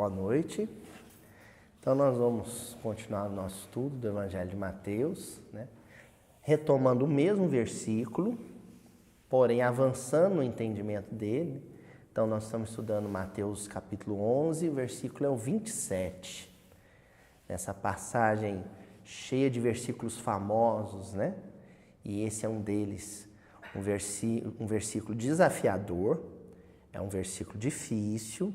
Boa noite. Então nós vamos continuar o nosso estudo do Evangelho de Mateus, né? Retomando o mesmo versículo, porém avançando no entendimento dele. Então nós estamos estudando Mateus capítulo 11, o versículo é o 27. Nessa passagem cheia de versículos famosos, né? E esse é um deles, um versículo desafiador, é um versículo difícil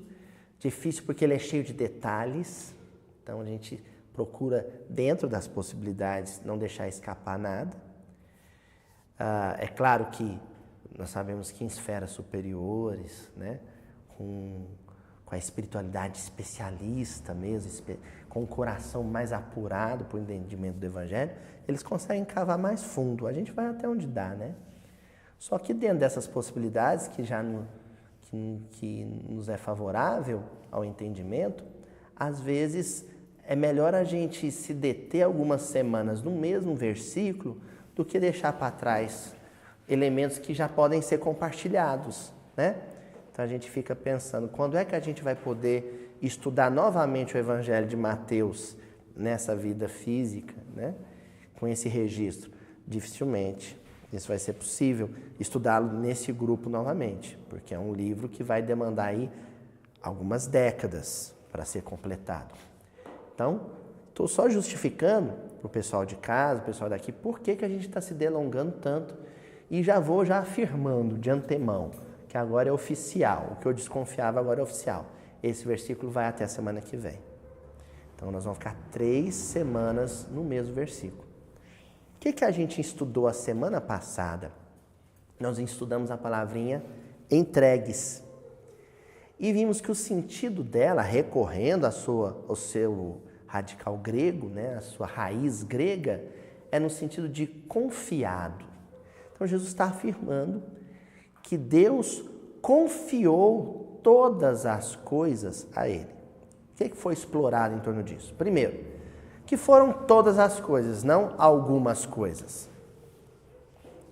porque ele é cheio de detalhes, então a gente procura, dentro das possibilidades, não deixar escapar nada. É claro que nós sabemos que em esferas superiores, né, com a espiritualidade especialista mesmo, com o coração mais apurado para o entendimento do Evangelho, eles conseguem cavar mais fundo. A gente vai até onde dá, né? Só que dentro dessas possibilidades que nos é favorável ao entendimento, às vezes é melhor a gente se deter algumas semanas no mesmo versículo do que deixar para trás elementos que já podem ser compartilhados, né? Então a gente fica pensando, quando é que a gente vai poder estudar novamente o Evangelho de Mateus nessa vida física, né? Com esse registro? Dificilmente isso vai ser possível, estudá-lo nesse grupo novamente, porque é um livro que vai demandar aí algumas décadas para ser completado. Então, estou só justificando para o pessoal de casa, o pessoal daqui, por que a gente está se delongando tanto, e já vou afirmando de antemão que agora é oficial, o que eu desconfiava agora é oficial. Esse versículo vai até a semana que vem. Então, nós vamos ficar 3 semanas no mesmo versículo. O que a gente estudou a semana passada? Nós estudamos a palavrinha entregues. E vimos que o sentido dela, recorrendo ao seu radical grego, né, a sua raiz grega, é no sentido de confiado. Então Jesus está afirmando que Deus confiou todas as coisas a ele. O que foi explorado em torno disso? Primeiro, que foram todas as coisas, não algumas coisas.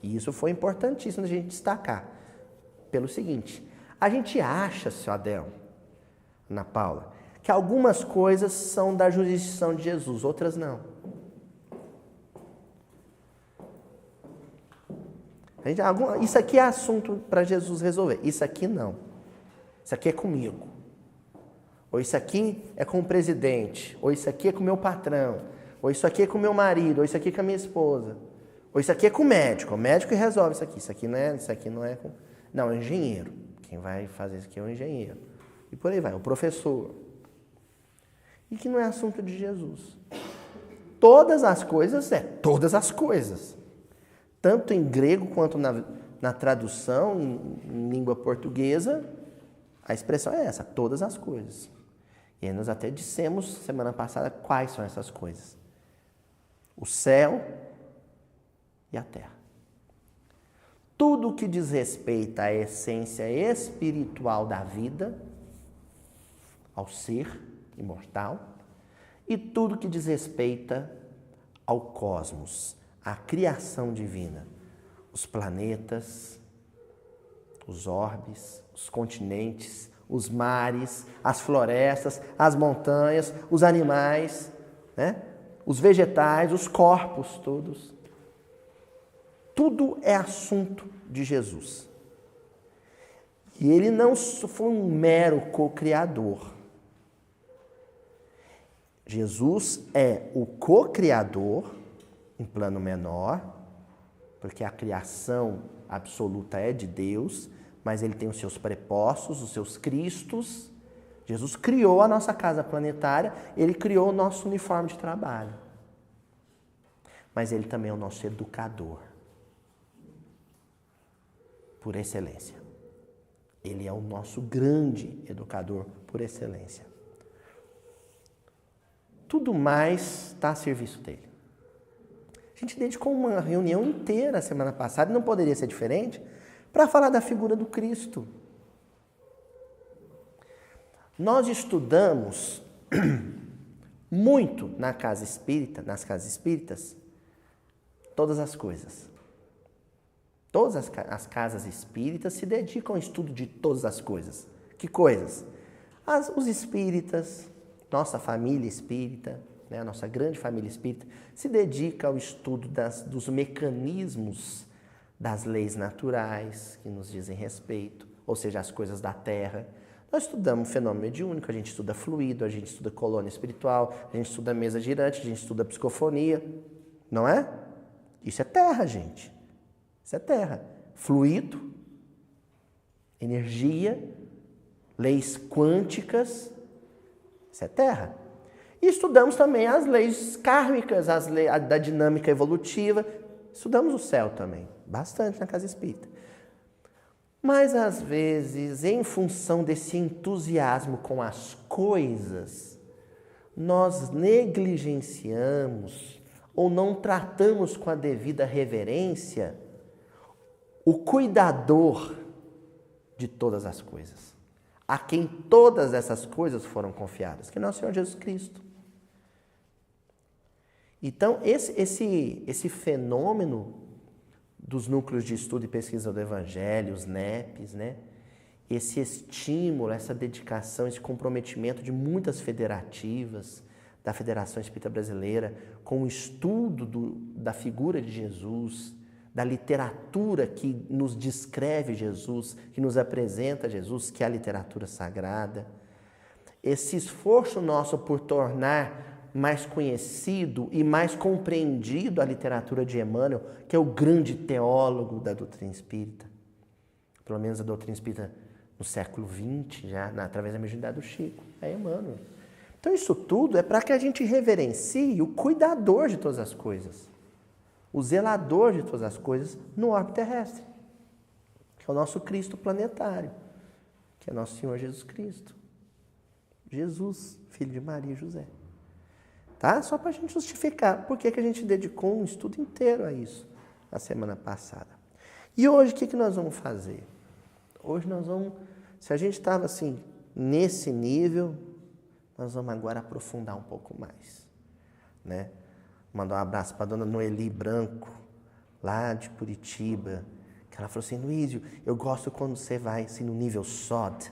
E isso foi importantíssimo a gente destacar. Pelo seguinte, a gente acha, seu Adel, Ana Paula, que algumas coisas são da jurisdição de Jesus, outras não. Isso aqui é assunto para Jesus resolver, isso aqui não. Isso aqui é comigo. Ou isso aqui é com o presidente, ou isso aqui é com o meu patrão, ou isso aqui é com o meu marido, ou isso aqui é com a minha esposa, ou isso aqui é com o médico que resolve isso aqui não é com... Não, é o engenheiro. Quem vai fazer isso aqui é o engenheiro. E por aí vai, o professor. E que não é assunto de Jesus. Todas as coisas todas as coisas. Tanto em grego quanto na tradução, em língua portuguesa, a expressão é essa, todas as coisas. E aí nós até dissemos semana passada quais são essas coisas. O céu e a terra. Tudo que diz respeito à essência espiritual da vida, ao ser imortal, e tudo que diz respeito ao cosmos, à criação divina, os planetas, os orbes, os continentes, os mares, as florestas, as montanhas, os animais, né? Os vegetais, os corpos todos. Tudo é assunto de Jesus. E ele não foi um mero co-criador. Jesus é o co-criador, em plano menor, porque a criação absoluta é de Deus, mas ele tem os seus prepostos, os seus cristos. Jesus criou a nossa casa planetária, ele criou o nosso uniforme de trabalho. Mas ele também é o nosso educador, por excelência. Ele é o nosso grande educador por excelência. Tudo mais está a serviço dele. A gente dedicou uma reunião inteira semana passada, e não poderia ser diferente, para falar da figura do Cristo. Nós estudamos muito nas casas espíritas, todas as coisas. Todas as casas espíritas se dedicam ao estudo de todas as coisas. Que coisas? Os espíritas, nossa família espírita, né, a nossa grande família espírita, se dedica ao estudo dos mecanismos das leis naturais que nos dizem respeito, ou seja, as coisas da Terra. Nós estudamos fenômeno mediúnico, a gente estuda fluido, a gente estuda colônia espiritual, a gente estuda mesa girante, a gente estuda psicofonia, não é? Isso é Terra, gente. Isso é Terra. Fluido, energia, leis quânticas, isso é Terra. E estudamos também as leis kármicas, as leis da dinâmica evolutiva. Estudamos o céu também, bastante na casa espírita. Mas, às vezes, em função desse entusiasmo com as coisas, nós negligenciamos ou não tratamos com a devida reverência o cuidador de todas as coisas, a quem todas essas coisas foram confiadas, que é nosso Senhor Jesus Cristo. Então, esse fenômeno dos núcleos de estudo e pesquisa do Evangelho, os NEPs, né? Esse estímulo, essa dedicação, esse comprometimento de muitas federativas, da Federação Espírita Brasileira, com o estudo da figura de Jesus, da literatura que nos descreve Jesus, que nos apresenta Jesus, que é a literatura sagrada. Esse esforço nosso por tornar mais conhecido e mais compreendido a literatura de Emmanuel, que é o grande teólogo da doutrina espírita, pelo menos a doutrina espírita no século XX, já através da mediunidade do Chico, é Emmanuel. Então isso tudo é para que a gente reverencie o cuidador de todas as coisas, o zelador de todas as coisas no orbe terrestre, que é o nosso Cristo planetário, que é nosso Senhor Jesus Cristo. Jesus, filho de Maria e José. Tá? Só para a gente justificar por que a gente dedicou um estudo inteiro a isso na semana passada. E hoje o que nós vamos fazer? Hoje nós vamos, se a gente estava assim, nesse nível, nós vamos agora aprofundar um pouco mais. Né? Mandar um abraço para a dona Noeli Branco, lá de Curitiba, que ela falou assim: Luísio, eu gosto quando você vai assim, no nível SOD,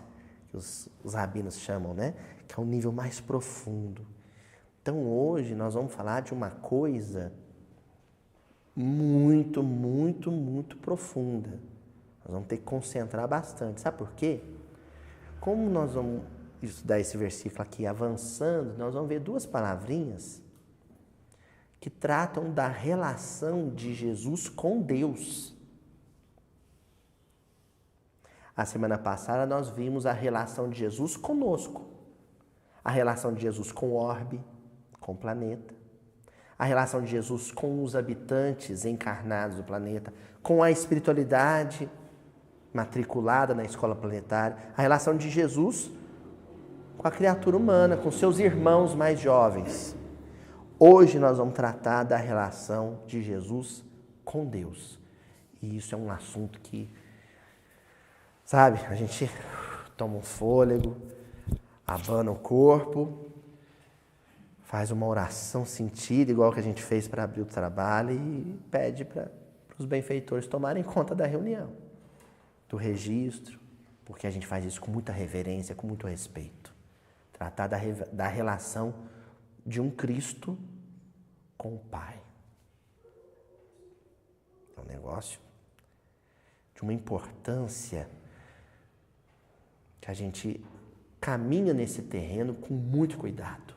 que os rabinos chamam, né? Que é um nível mais profundo. Então, hoje, nós vamos falar de uma coisa muito, muito, muito profunda. Nós vamos ter que concentrar bastante. Sabe por quê? Como nós vamos estudar esse versículo aqui avançando, nós vamos ver duas palavrinhas que tratam da relação de Jesus com Deus. A semana passada, nós vimos a relação de Jesus conosco. A relação de Jesus com o orbe, com o planeta, a relação de Jesus com os habitantes encarnados do planeta, com a espiritualidade matriculada na escola planetária, a relação de Jesus com a criatura humana, com seus irmãos mais jovens. Hoje nós vamos tratar da relação de Jesus com Deus. E isso é um assunto que, sabe, a gente toma um fôlego, abana o corpo, faz uma oração sentida, igual que a gente fez para abrir o trabalho, e pede para os benfeitores tomarem conta da reunião, do registro, porque a gente faz isso com muita reverência, com muito respeito. Tratar da relação de um Cristo com o Pai. É um negócio de uma importância que a gente caminha nesse terreno com muito cuidado,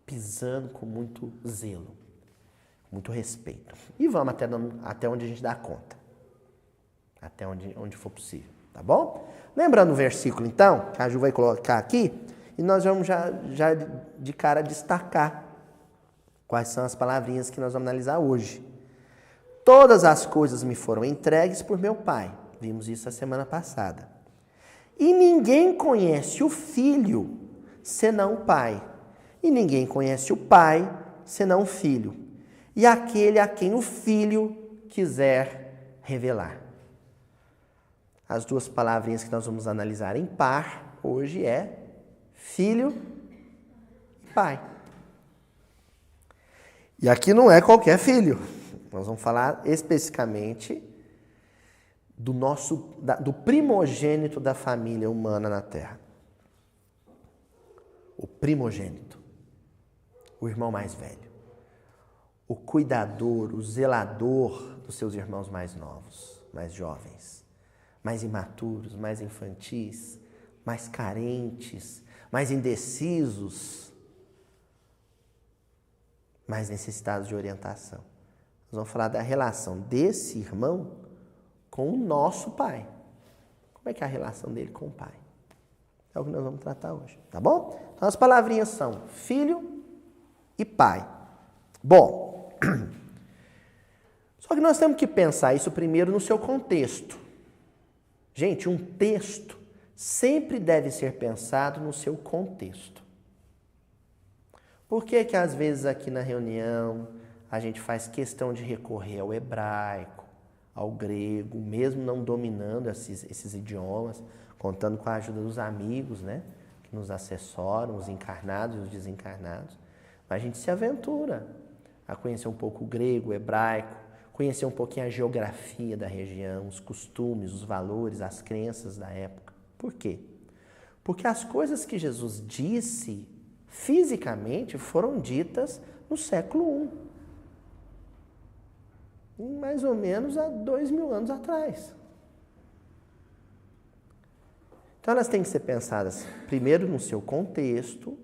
pisando com muito zelo, muito respeito. E vamos até onde a gente dá conta. Até onde for possível, tá bom? Lembrando o versículo, então, que a Ju vai colocar aqui, e nós vamos já de cara destacar quais são as palavrinhas que nós vamos analisar hoje. Todas as coisas me foram entregues por meu Pai. Vimos isso a semana passada. E ninguém conhece o Filho senão o Pai. E ninguém conhece o Pai senão o Filho. E aquele a quem o Filho quiser revelar. As duas palavrinhas que nós vamos analisar em par hoje é Filho e Pai. E aqui não é qualquer filho. Nós vamos falar especificamente do primogênito da família humana na Terra. primogênito, o irmão mais velho, o cuidador, o zelador dos seus irmãos mais novos, mais jovens, mais imaturos, mais infantis, mais carentes, mais indecisos, mais necessitados de orientação. Nós vamos falar da relação desse irmão com o nosso pai. Como é que é a relação dele com o pai? É o que nós vamos tratar hoje, tá bom? Então as palavrinhas são filho e pai. Bom, só que nós temos que pensar isso primeiro no seu contexto. Gente, um texto sempre deve ser pensado no seu contexto. Por que que às vezes aqui na reunião a gente faz questão de recorrer ao hebraico, ao grego, mesmo não dominando esses idiomas, contando com a ajuda dos amigos, né, que nos assessoram, os encarnados e os desencarnados. Mas a gente se aventura a conhecer um pouco o grego, o hebraico, conhecer um pouquinho a geografia da região, os costumes, os valores, as crenças da época. Por quê? Porque as coisas que Jesus disse fisicamente foram ditas no século I, mais ou menos há 2000 anos atrás. Então elas têm que ser pensadas primeiro no seu contexto,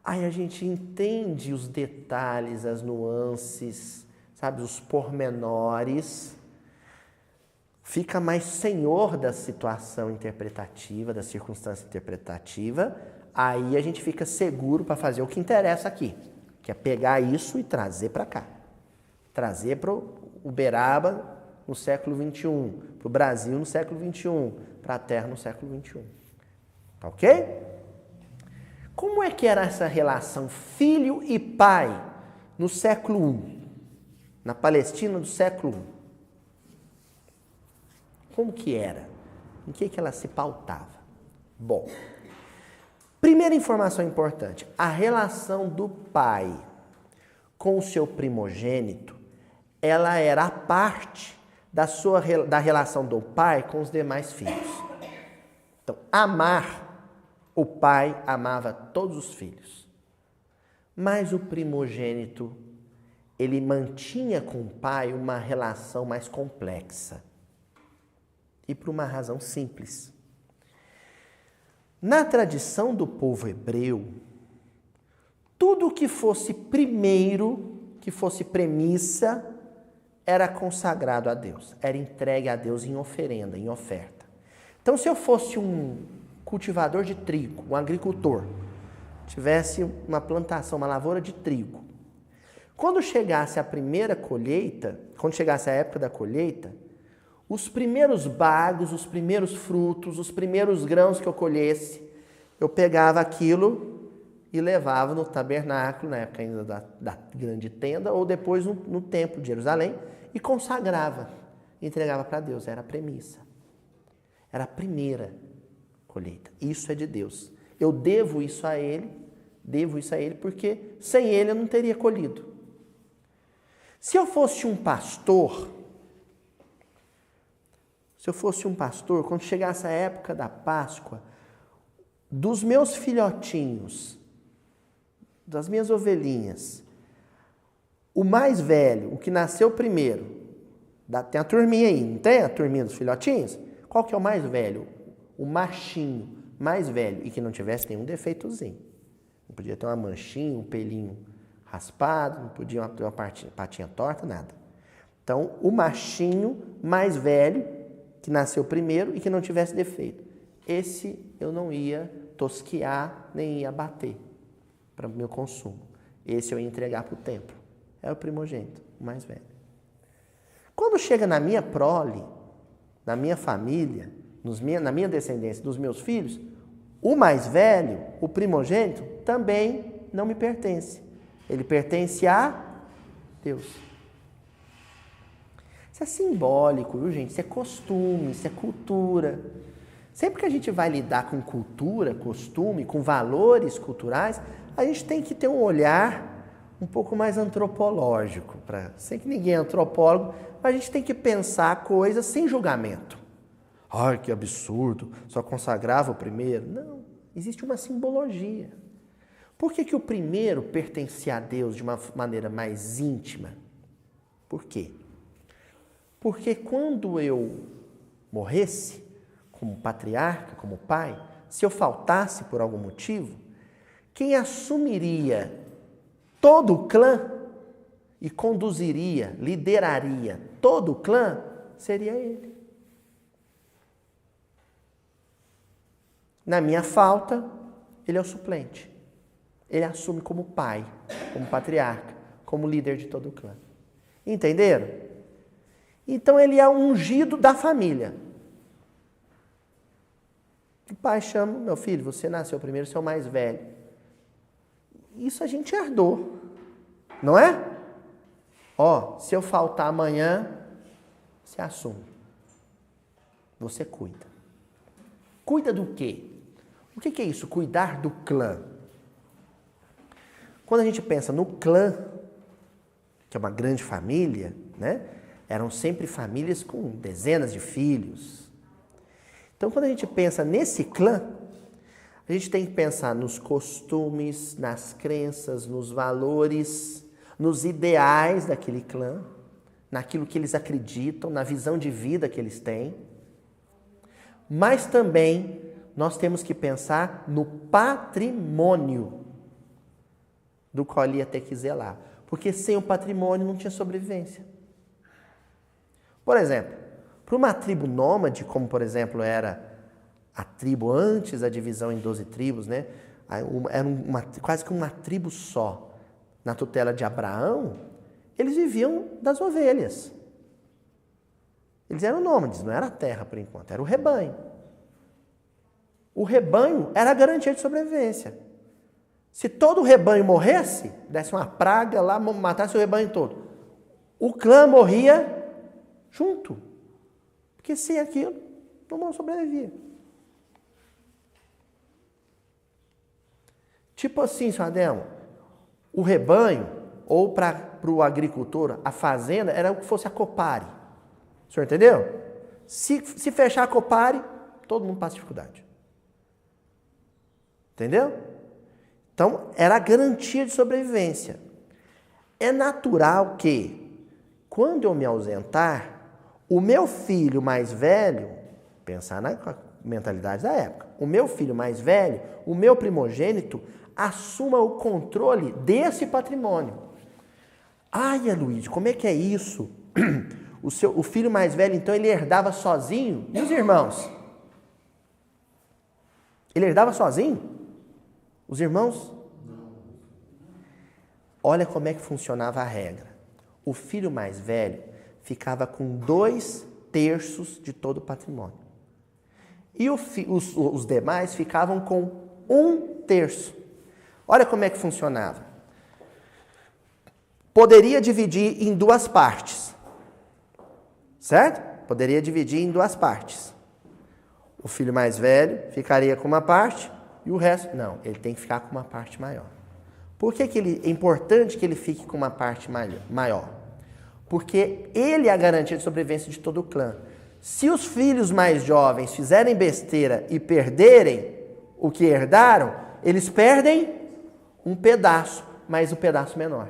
aí a gente entende os detalhes, as nuances, sabe, os pormenores, fica mais senhor da situação interpretativa, da circunstância interpretativa, aí a gente fica seguro para fazer o que interessa aqui, que é pegar isso e trazer para cá. Trazer para o Uberaba no século XXI, para o Brasil no século XXI, para a Terra no século XXI. Tá ok? Como é que era essa relação filho e pai no século I? Na Palestina do século I? Como que era? Em que ela se pautava? Bom, primeira informação importante, a relação do pai com o seu primogênito, ela era a parte da relação do pai com os demais filhos. Então, o pai amava todos os filhos, mas o primogênito, ele mantinha com o pai uma relação mais complexa. E por uma razão simples. Na tradição do povo hebreu, tudo que fosse primeiro, que fosse premissa, era consagrado a Deus, era entregue a Deus em oferenda, em oferta. Então, se eu fosse um cultivador de trigo, um agricultor, tivesse uma plantação, uma lavoura de trigo, quando chegasse a primeira colheita, quando chegasse a época da colheita, os primeiros bagos, os primeiros frutos, os primeiros grãos que eu colhesse, eu pegava aquilo e levava no tabernáculo, na época ainda da grande tenda, ou depois no templo de Jerusalém, e consagrava, entregava para Deus. Era a premissa. Era a primeira colheita. Isso é de Deus. Eu devo isso a Ele, porque sem Ele eu não teria colhido. Se eu fosse um pastor, quando chegasse a época da Páscoa, dos meus filhotinhos, das minhas ovelhinhas, o mais velho, o que nasceu primeiro, tem a turminha aí, não tem a turminha dos filhotinhos? Qual que é o mais velho? O machinho mais velho e que não tivesse nenhum defeitozinho. Não podia ter uma manchinha, um pelinho raspado, não podia ter uma patinha torta, nada. Então, o machinho mais velho, que nasceu primeiro e que não tivesse defeito. Esse eu não ia tosquiar, nem ia bater para o meu consumo. Esse eu ia entregar para o templo. É o primogênito, o mais velho. Quando chega na minha prole, na minha família, na minha descendência, dos meus filhos, o mais velho, o primogênito, também não me pertence. Ele pertence a Deus. Isso é simbólico, viu, gente? Isso é costume, isso é cultura. Sempre que a gente vai lidar com cultura, costume, com valores culturais, a gente tem que ter um olhar um pouco mais antropológico. Sei que ninguém é antropólogo, mas a gente tem que pensar coisas sem julgamento. Ai, que absurdo, só consagrava o primeiro. Não, existe uma simbologia. Por que o primeiro pertencia a Deus de uma maneira mais íntima? Por quê? Porque quando eu morresse, como patriarca, como pai, se eu faltasse por algum motivo, quem assumiria todo o clã e conduziria, lideraria todo o clã, seria ele. Na minha falta, ele é o suplente. Ele assume como pai, como patriarca, como líder de todo o clã. Entenderam? Então ele é o ungido da família. O pai chama, meu filho, você nasceu primeiro, você é o mais velho. Isso a gente herdou, não é? Ó, se eu faltar amanhã, você assume. Você cuida. Cuida do quê? O que é isso? Cuidar do clã. Quando a gente pensa no clã, que é uma grande família, né? Eram sempre famílias com dezenas de filhos. Então, quando a gente pensa nesse clã, a gente tem que pensar nos costumes, nas crenças, nos valores, nos ideais daquele clã, naquilo que eles acreditam, na visão de vida que eles têm. Mas também nós temos que pensar no patrimônio do qual ele ia ter que zelar. Porque sem o patrimônio não tinha sobrevivência. Por exemplo, para uma tribo nômade, como por exemplo era a tribo antes da divisão em 12 tribos, né? Era quase que uma tribo só. Na tutela de Abraão, eles viviam das ovelhas. Eles eram nômades, não era a terra por enquanto, era o rebanho. O rebanho era a garantia de sobrevivência. Se todo o rebanho morresse, desse uma praga lá, matasse o rebanho todo, o clã morria junto. Porque sem aquilo, não sobrevivia. Tipo assim, senhor Adelmo, o rebanho, ou para o agricultor, a fazenda, era o que fosse a Copare. O senhor entendeu? Se fechar a Copare, todo mundo passa dificuldade. Entendeu? Então, era a garantia de sobrevivência. É natural que, quando eu me ausentar, o meu filho mais velho, pensar na mentalidade da época, o meu filho mais velho, o meu primogênito, assuma o controle desse patrimônio. Ai, Aloysio, como é que é isso? O filho mais velho, então, ele herdava sozinho? E os irmãos? Ele herdava sozinho? Os irmãos? Olha como é que funcionava a regra. O filho mais velho ficava com 2/3 de todo o patrimônio. E os demais ficavam com 1/3. Olha como é que funcionava. Poderia dividir em 2 partes. Certo? Poderia dividir em 2 partes. O filho mais velho ficaria com uma parte e o resto... Não, ele tem que ficar com uma parte maior. Por que é importante que ele fique com uma parte maior? Porque ele é a garantia de sobrevivência de todo o clã. Se os filhos mais jovens fizerem besteira e perderem o que herdaram, eles perdem um pedaço, mas o pedaço menor.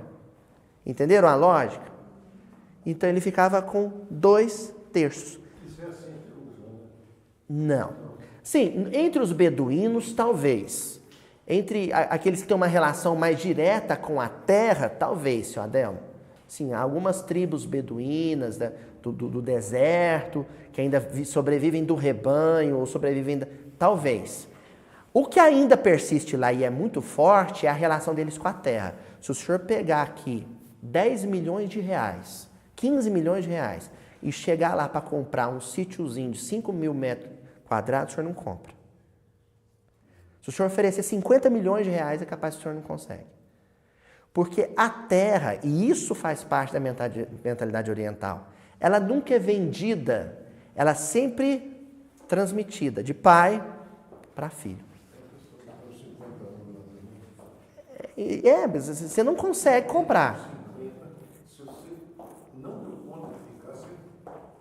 Entenderam a lógica? Então ele ficava com 2/3. Isso é assim que usa, né? Não. Sim, entre os beduínos, talvez. Entre aqueles que têm uma relação mais direta com a terra, talvez, senhor Adelmo. Sim, algumas tribos beduínas do deserto, que ainda sobrevivem do rebanho, ou sobrevivem... Talvez. O que ainda persiste lá e é muito forte é a relação deles com a terra. Se o senhor pegar aqui 10 milhões de reais, 15 milhões de reais, e chegar lá para comprar um sítiozinho de 5 mil metros quadrados, o senhor não compra. Se o senhor oferecer 50 milhões de reais, é capaz que o senhor não consegue. Porque a terra, e isso faz parte da mentalidade oriental, ela nunca é vendida, ela é sempre transmitida de pai para filho. Você não consegue comprar. Se você não deu conta de ficar,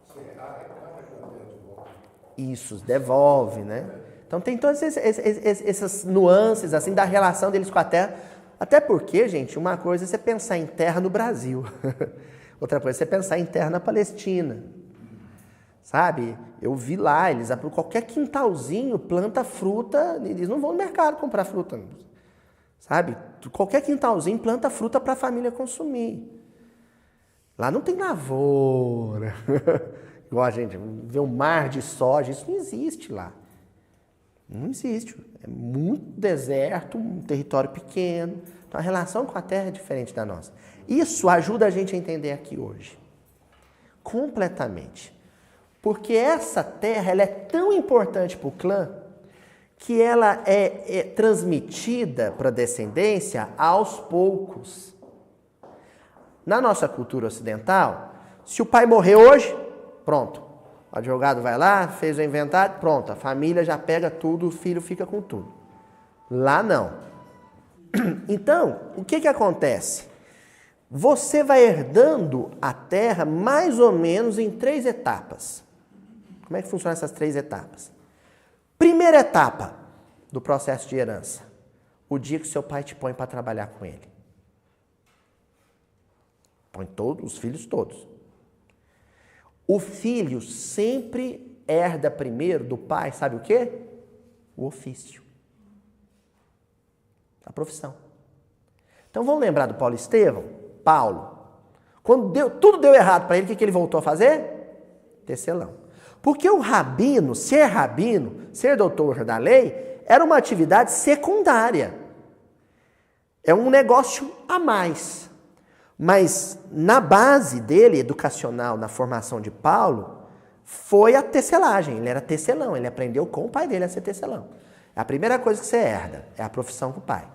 você arrecada aquela terra de volta. Isso, devolve, né? Então tem todas essas nuances assim da relação deles com a terra. Até porque, gente, uma coisa é você pensar em terra no Brasil. Outra coisa é você pensar em terra na Palestina. Sabe? Eu vi lá, eles abrem qualquer quintalzinho, planta fruta, eles não vão no mercado comprar fruta. Sabe? Qualquer quintalzinho planta fruta para a família consumir. Lá não tem lavoura. Igual a gente vê um mar de soja, isso não existe lá. Não existe. É muito deserto, um território pequeno. Então a relação com a terra é diferente da nossa. Isso ajuda a gente a entender aqui hoje. Completamente. Porque essa terra ela é tão importante para o clã que ela é transmitida para a descendência aos poucos. Na nossa cultura ocidental, se o pai morrer hoje, pronto. O advogado vai lá, fez o inventário, pronto. A família já pega tudo, o filho fica com tudo. Lá não. Então, o que acontece? Você vai herdando a terra mais ou menos em 3 etapas. Como é que funcionam essas 3 etapas? Primeira etapa do processo de herança. O dia que seu pai te põe para trabalhar com ele. Põe todos, os filhos todos. O filho sempre herda primeiro do pai, sabe o quê? O ofício. A profissão. Então vamos lembrar do Paulo Estevão? Paulo. Quando tudo deu errado para ele, o que ele voltou a fazer? Tecelão. Porque o rabino, ser doutor da lei, era uma atividade secundária. É um negócio a mais. Mas na base dele, educacional, na formação de Paulo, foi a tecelagem. Ele era tecelão, ele aprendeu com o pai dele a ser tecelão. A primeira coisa que você herda é a profissão com o pai.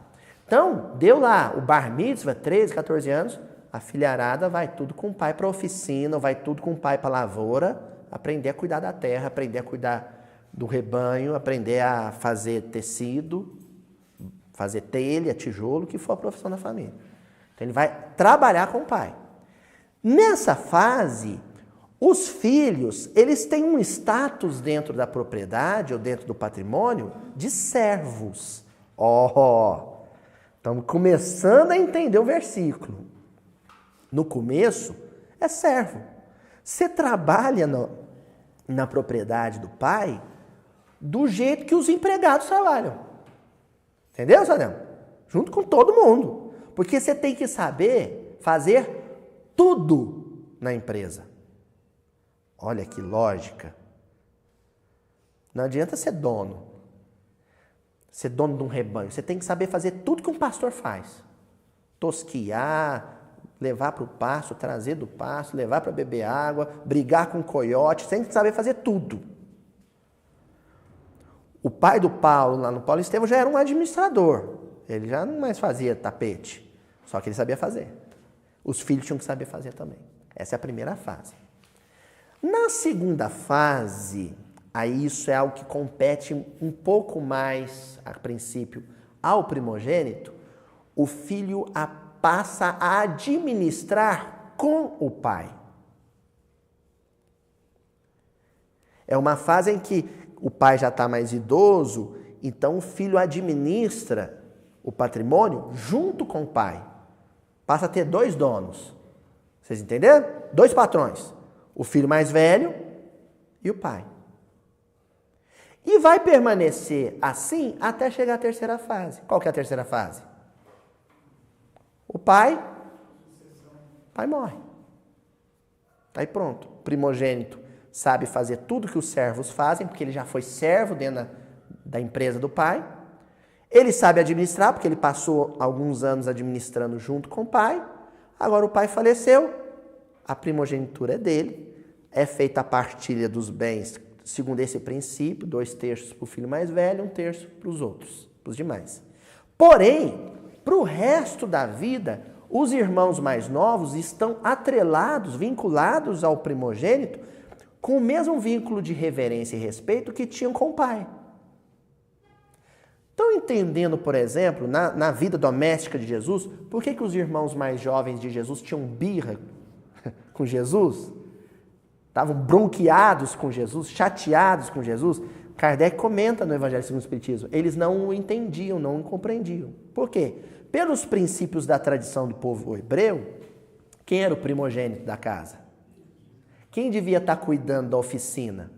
Então, deu lá o bar mitzvah, 13, 14 anos, a filharada vai tudo com o pai para a oficina, vai tudo com o pai para a lavoura, aprender a cuidar da terra, aprender a cuidar do rebanho, aprender a fazer tecido, fazer telha, tijolo, que for a profissão da família. Então ele vai trabalhar com o pai. Nessa fase, os filhos, eles têm um status dentro da propriedade ou dentro do patrimônio de servos. Estamos começando a entender o versículo. No começo, é servo. Você trabalha na propriedade do pai do jeito que os empregados trabalham. Entendeu, Sadão? Junto com todo mundo. Porque você tem que saber fazer tudo na empresa. Olha que lógica. Não adianta ser dono. Ser dono de um rebanho. Você tem que saber fazer tudo que um pastor faz. Tosquiar, levar para o pasto, trazer do pasto, levar para beber água, brigar com o coiote. Você tem que saber fazer tudo. O pai do Paulo, lá no Paulo Estevão, já era um administrador. Ele já não mais fazia tapete. Só que ele sabia fazer. Os filhos tinham que saber fazer também. Essa é a primeira fase. Na segunda fase, aí isso é algo que compete um pouco mais, a princípio, ao primogênito. O filho passa a administrar com o pai. É uma fase em que o pai já está mais idoso, então o filho administra o patrimônio junto com o pai. Passa a ter 2 donos. Vocês entenderam? 2 patrões. O filho mais velho e o pai. E vai permanecer assim até chegar à terceira fase. Qual que é a terceira fase? O pai morre. Aí pronto. O primogênito sabe fazer tudo que os servos fazem, porque ele já foi servo dentro da empresa do pai. Ele sabe administrar, porque ele passou alguns anos administrando junto com o pai. Agora o pai faleceu, a primogenitura é dele, é feita a partilha dos bens segundo esse princípio, 2/3 para o filho mais velho, 1/3 para os outros, para os demais. Porém, para o resto da vida, os irmãos mais novos estão atrelados, vinculados ao primogênito, com o mesmo vínculo de reverência e respeito que tinham com o pai. Estão entendendo, por exemplo, na vida doméstica de Jesus, por que os irmãos mais jovens de Jesus tinham birra com Jesus? Estavam bronqueados com Jesus, chateados com Jesus? Kardec comenta no Evangelho segundo o Espiritismo, eles não o entendiam, não o compreendiam. Por quê? Pelos princípios da tradição do povo hebreu, quem era o primogênito da casa? Quem devia estar cuidando da oficina?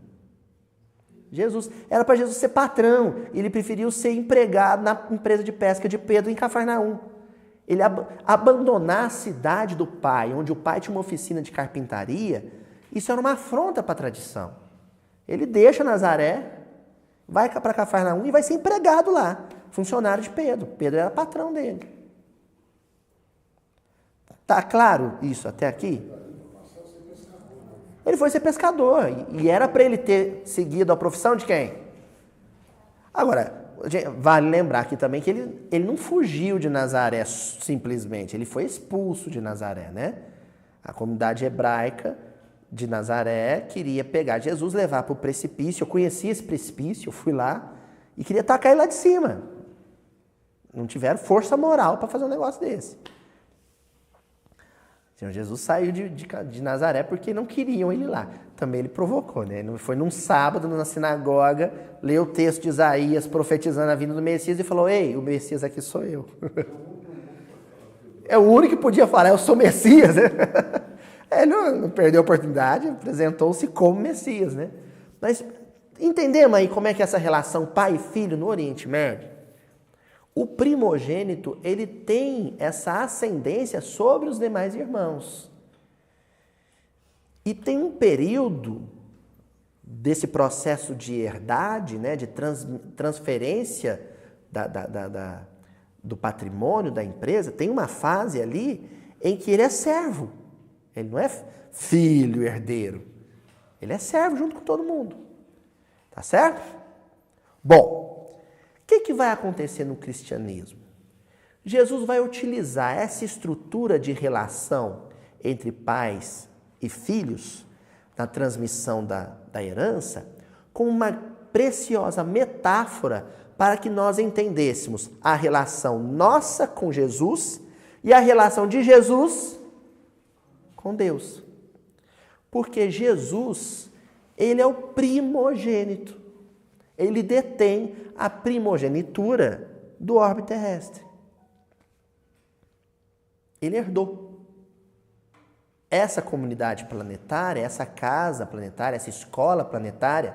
Jesus. Era para Jesus ser patrão. Ele preferiu ser empregado na empresa de pesca de Pedro em Cafarnaum. Ele abandonar a cidade do pai, onde o pai tinha uma oficina de carpintaria, isso era uma afronta para a tradição. Ele deixa Nazaré, vai para Cafarnaum e vai ser empregado lá, funcionário de Pedro. Pedro era patrão dele. Tá claro isso até aqui? Ele foi ser pescador e era para ele ter seguido a profissão de quem? Agora, vale lembrar aqui também que ele não fugiu de Nazaré simplesmente, ele foi expulso de Nazaré, né? A comunidade hebraica de Nazaré queria pegar Jesus, levar para o precipício. Eu conheci esse precipício, eu fui lá e queria tacar ele lá de cima. Não tiveram força moral para fazer um negócio desse. O Senhor Jesus saiu de Nazaré porque não queriam ele lá. Também ele provocou, né? Ele foi num sábado na sinagoga, leu o texto de Isaías profetizando a vinda do Messias e falou: ei, o Messias aqui sou eu. É o único que podia falar, eu sou Messias, né? Ele não perdeu a oportunidade, apresentou-se como Messias, né? Mas entendemos aí como é que é essa relação pai e filho no Oriente Médio? O primogênito, ele tem essa ascendência sobre os demais irmãos. E tem um período desse processo de herdade, né, de transferência do patrimônio da empresa, tem uma fase ali em que ele é servo. Ele não é filho, herdeiro. Ele é servo junto com todo mundo. Tá certo? Bom, o que vai acontecer no cristianismo? Jesus vai utilizar essa estrutura de relação entre pais e filhos, na transmissão da herança, como uma preciosa metáfora para que nós entendêssemos a relação nossa com Jesus e a relação de Jesus com Deus. Porque Jesus, ele é o primogênito. Ele detém a primogenitura do orbe terrestre. Ele herdou. Essa comunidade planetária, essa casa planetária, essa escola planetária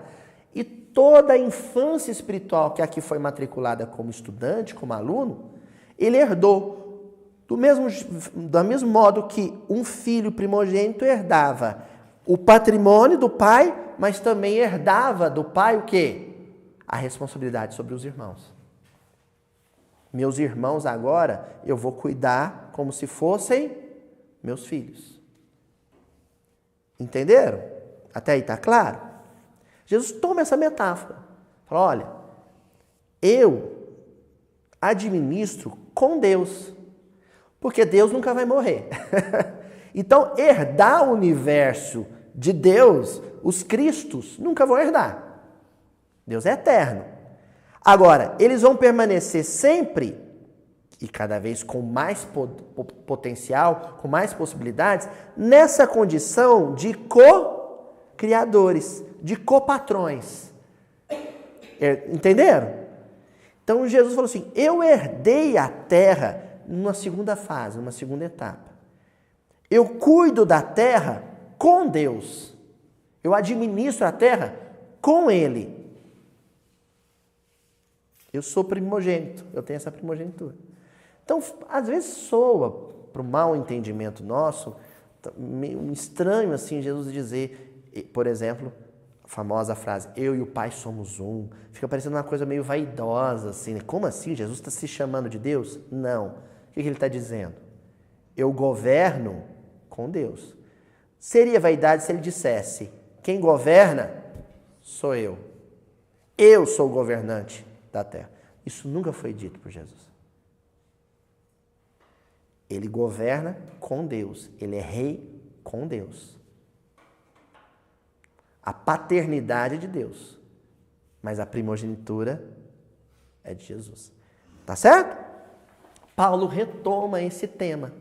e toda a infância espiritual que aqui foi matriculada como estudante, como aluno, ele herdou. Do mesmo modo que um filho primogênito herdava o patrimônio do pai, mas também herdava do pai o quê? A responsabilidade sobre os irmãos. Meus irmãos agora eu vou cuidar como se fossem meus filhos. Entenderam? Até aí está claro? Jesus toma essa metáfora. Fala, olha, eu administro com Deus, porque Deus nunca vai morrer. Então, herdar o universo de Deus, os Cristos, nunca vão herdar. Deus é eterno. Agora, eles vão permanecer sempre, e cada vez com mais potencial, com mais possibilidades, nessa condição de co-criadores, de copatrões. Entenderam? Então, Jesus falou assim, eu herdei a terra numa segunda fase, numa segunda etapa. Eu cuido da terra com Deus. Eu administro a terra com Ele. Eu sou primogênito, eu tenho essa primogenitura. Então, às vezes soa, para o mau entendimento nosso, meio estranho assim Jesus dizer, por exemplo, a famosa frase, eu e o Pai somos um. Fica parecendo uma coisa meio vaidosa, assim. Como assim? Jesus está se chamando de Deus? Não. O que ele está dizendo? Eu governo com Deus. Seria vaidade se ele dissesse, quem governa sou eu. Eu sou o governante da terra. Isso nunca foi dito por Jesus. Ele governa com Deus. Ele é rei com Deus. A paternidade é de Deus. Mas a primogenitura é de Jesus. Tá certo? Paulo retoma esse tema.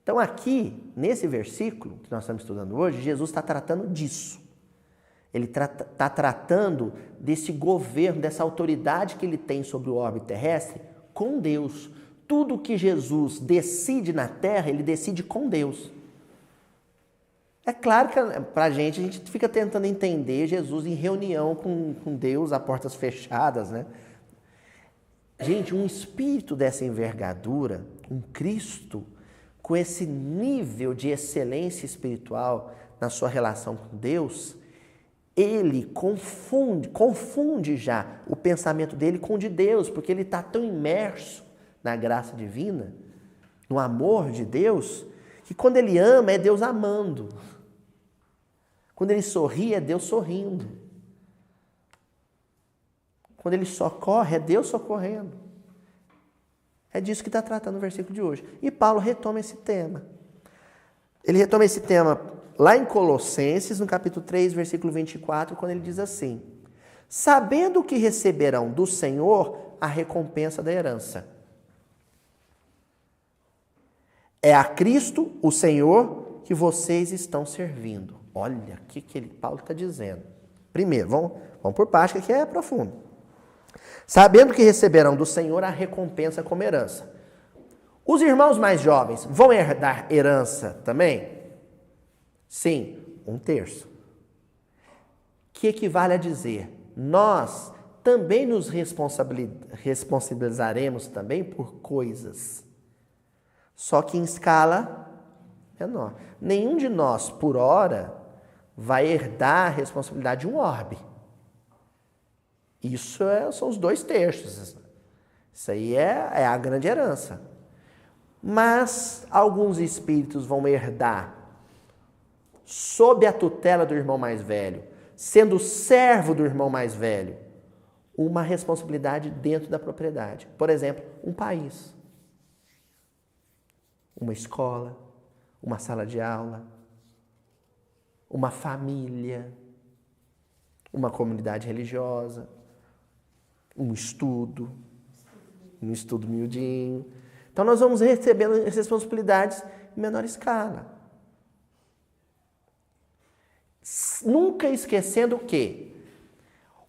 Então aqui, nesse versículo que nós estamos estudando hoje, Jesus está tratando disso. Ele está tratando desse governo, dessa autoridade que ele tem sobre o orbe terrestre com Deus. Tudo que Jesus decide na terra, ele decide com Deus. É claro que para a gente fica tentando entender Jesus em reunião com Deus, a portas fechadas, né? Gente, um espírito dessa envergadura, um Cristo, com esse nível de excelência espiritual na sua relação com Deus, ele confunde já o pensamento dele com o de Deus, porque ele está tão imerso na graça divina, no amor de Deus, que quando ele ama, é Deus amando. Quando ele sorri, é Deus sorrindo. Quando ele socorre, é Deus socorrendo. É disso que está tratando o versículo de hoje. E Paulo retoma esse tema. Ele retoma esse tema lá em Colossenses, no capítulo 3, versículo 24, quando ele diz assim: sabendo que receberão do Senhor a recompensa da herança. É a Cristo, o Senhor, que vocês estão servindo. Olha o que Paulo está dizendo. Primeiro, vamos por parte, que aqui é profundo. Sabendo que receberão do Senhor a recompensa como herança. Os irmãos mais jovens vão herdar herança também? Sim, 1/3. Que equivale a dizer, nós também nos responsabilizaremos também por coisas, só que em escala menor. Nenhum de nós, por hora, vai herdar a responsabilidade de um orbe. Isso são os 2/3. Isso aí é a grande herança. Mas alguns espíritos vão herdar sob a tutela do irmão mais velho, sendo servo do irmão mais velho, uma responsabilidade dentro da propriedade. Por exemplo, um país, uma escola, uma sala de aula, uma família, uma comunidade religiosa, um estudo miudinho. Então nós vamos recebendo responsabilidades em menor escala. Nunca esquecendo que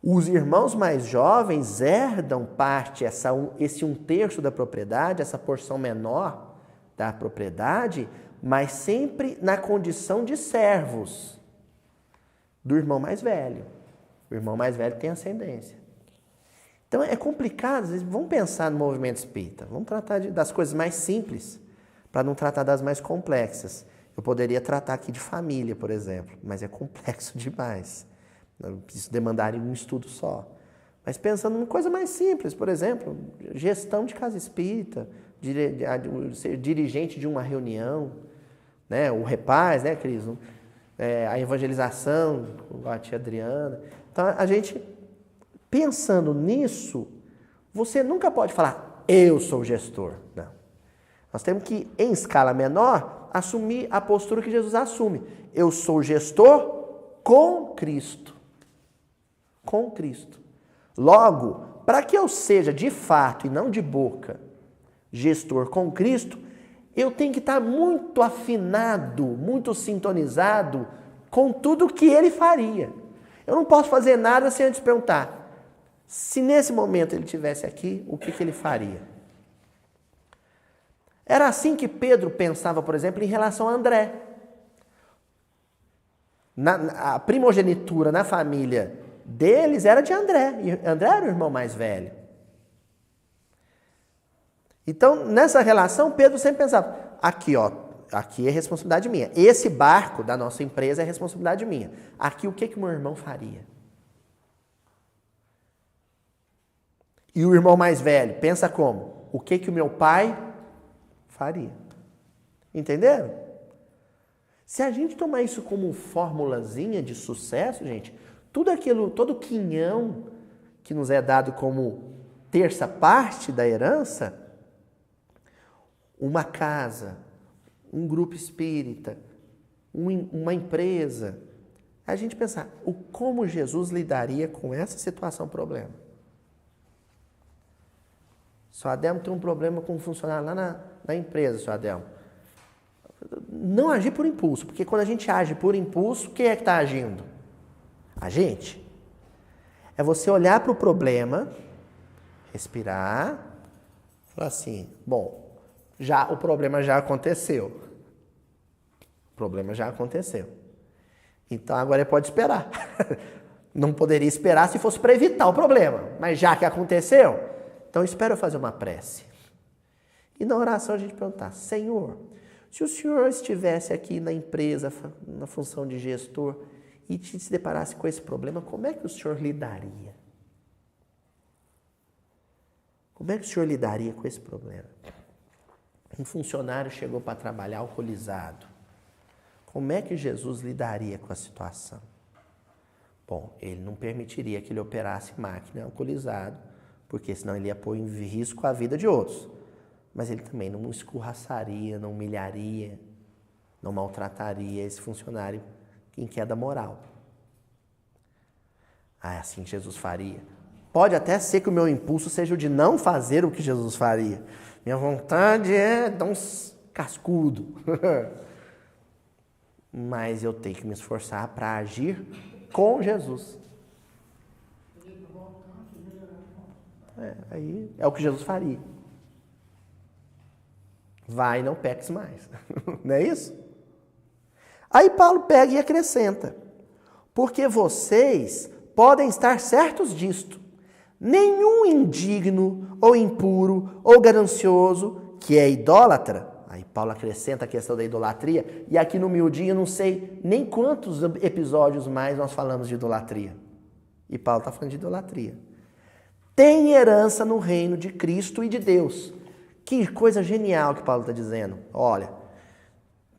os irmãos mais jovens herdam parte, esse 1/3 da propriedade, essa porção menor da propriedade, mas sempre na condição de servos do irmão mais velho. O irmão mais velho tem ascendência. Então é complicado, vamos pensar no movimento espírita, vamos tratar das coisas mais simples, para não tratar das mais complexas. Eu poderia tratar aqui de família, por exemplo, mas é complexo demais. Isso demandaria um estudo só. Mas pensando em coisa mais simples, por exemplo, gestão de casa espírita, ser dirigente de uma reunião, né? O repaz, né, Cris? A evangelização, com a tia Adriana. Então, a gente, pensando nisso, você nunca pode falar, eu sou o gestor. Não. Nós temos que, em escala menor, assumir a postura que Jesus assume. Eu sou gestor com Cristo. Com Cristo. Logo, para que eu seja de fato e não de boca gestor com Cristo, eu tenho que estar muito afinado, muito sintonizado com tudo que ele faria. Eu não posso fazer nada sem antes perguntar, se nesse momento ele estivesse aqui, o que ele faria? Era assim que Pedro pensava, por exemplo, em relação a André. A primogenitura na família deles era de André, e André era o irmão mais velho. Então, nessa relação, Pedro sempre pensava, aqui é responsabilidade minha. Esse barco da nossa empresa é responsabilidade minha. Aqui, o que meu irmão faria? E o irmão mais velho, pensa como? O que o meu pai faria? Entenderam? Se a gente tomar isso como formulazinha de sucesso, gente, todo quinhão que nos é dado como 1/3 parte da herança, uma casa, um grupo espírita, uma empresa, a gente pensar, como Jesus lidaria com essa situação, problema. Seu Adelmo tem um problema com um funcionário lá na empresa, seu Adelmo. Não agir por impulso, porque quando a gente age por impulso, quem é que está agindo? a gente. É você olhar para o problema, respirar, falar assim, bom, o problema já aconteceu. O problema já aconteceu. Então agora ele pode esperar. Não poderia esperar se fosse para evitar o problema. Mas já que aconteceu, então espera eu fazer uma prece. E na oração a gente perguntar, Senhor, se o Senhor estivesse aqui na empresa, na função de gestor, e se deparasse com esse problema, como é que o Senhor lidaria? Como é que o Senhor lidaria com esse problema? Um funcionário chegou para trabalhar alcoolizado. Como é que Jesus lidaria com a situação? Bom, ele não permitiria que ele operasse máquina alcoolizado, porque senão ele ia pôr em risco a vida de outros. Mas ele também não escorraçaria, não humilharia, não maltrataria esse funcionário em queda moral. É assim que Jesus faria. Pode até ser que o meu impulso seja o de não fazer o que Jesus faria. Minha vontade é dar uns cascudo. Mas eu tenho que me esforçar para agir com Jesus. Aí é o que Jesus faria. Vai, não peques mais. Não é isso? Aí Paulo pega e acrescenta. Porque vocês podem estar certos disto. Nenhum indigno, ou impuro, ou ganancioso, que é idólatra. Aí Paulo acrescenta a questão da idolatria. E aqui no miudinho eu não sei nem quantos episódios mais nós falamos de idolatria. E Paulo está falando de idolatria. Tem herança no reino de Cristo e de Deus. Que coisa genial que Paulo está dizendo. Olha,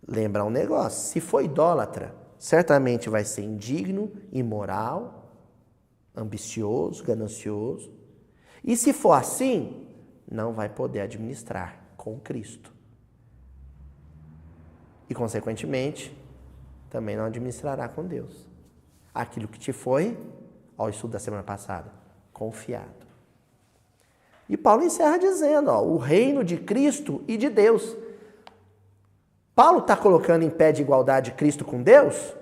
lembra um negócio. Se for idólatra, certamente vai ser indigno, imoral, ambicioso, ganancioso. E se for assim, não vai poder administrar com Cristo. E, consequentemente, também não administrará com Deus. Aquilo que te foi, ao estudo da semana passada, confiado. E Paulo encerra dizendo, o reino de Cristo e de Deus. Paulo está colocando em pé de igualdade Cristo com Deus?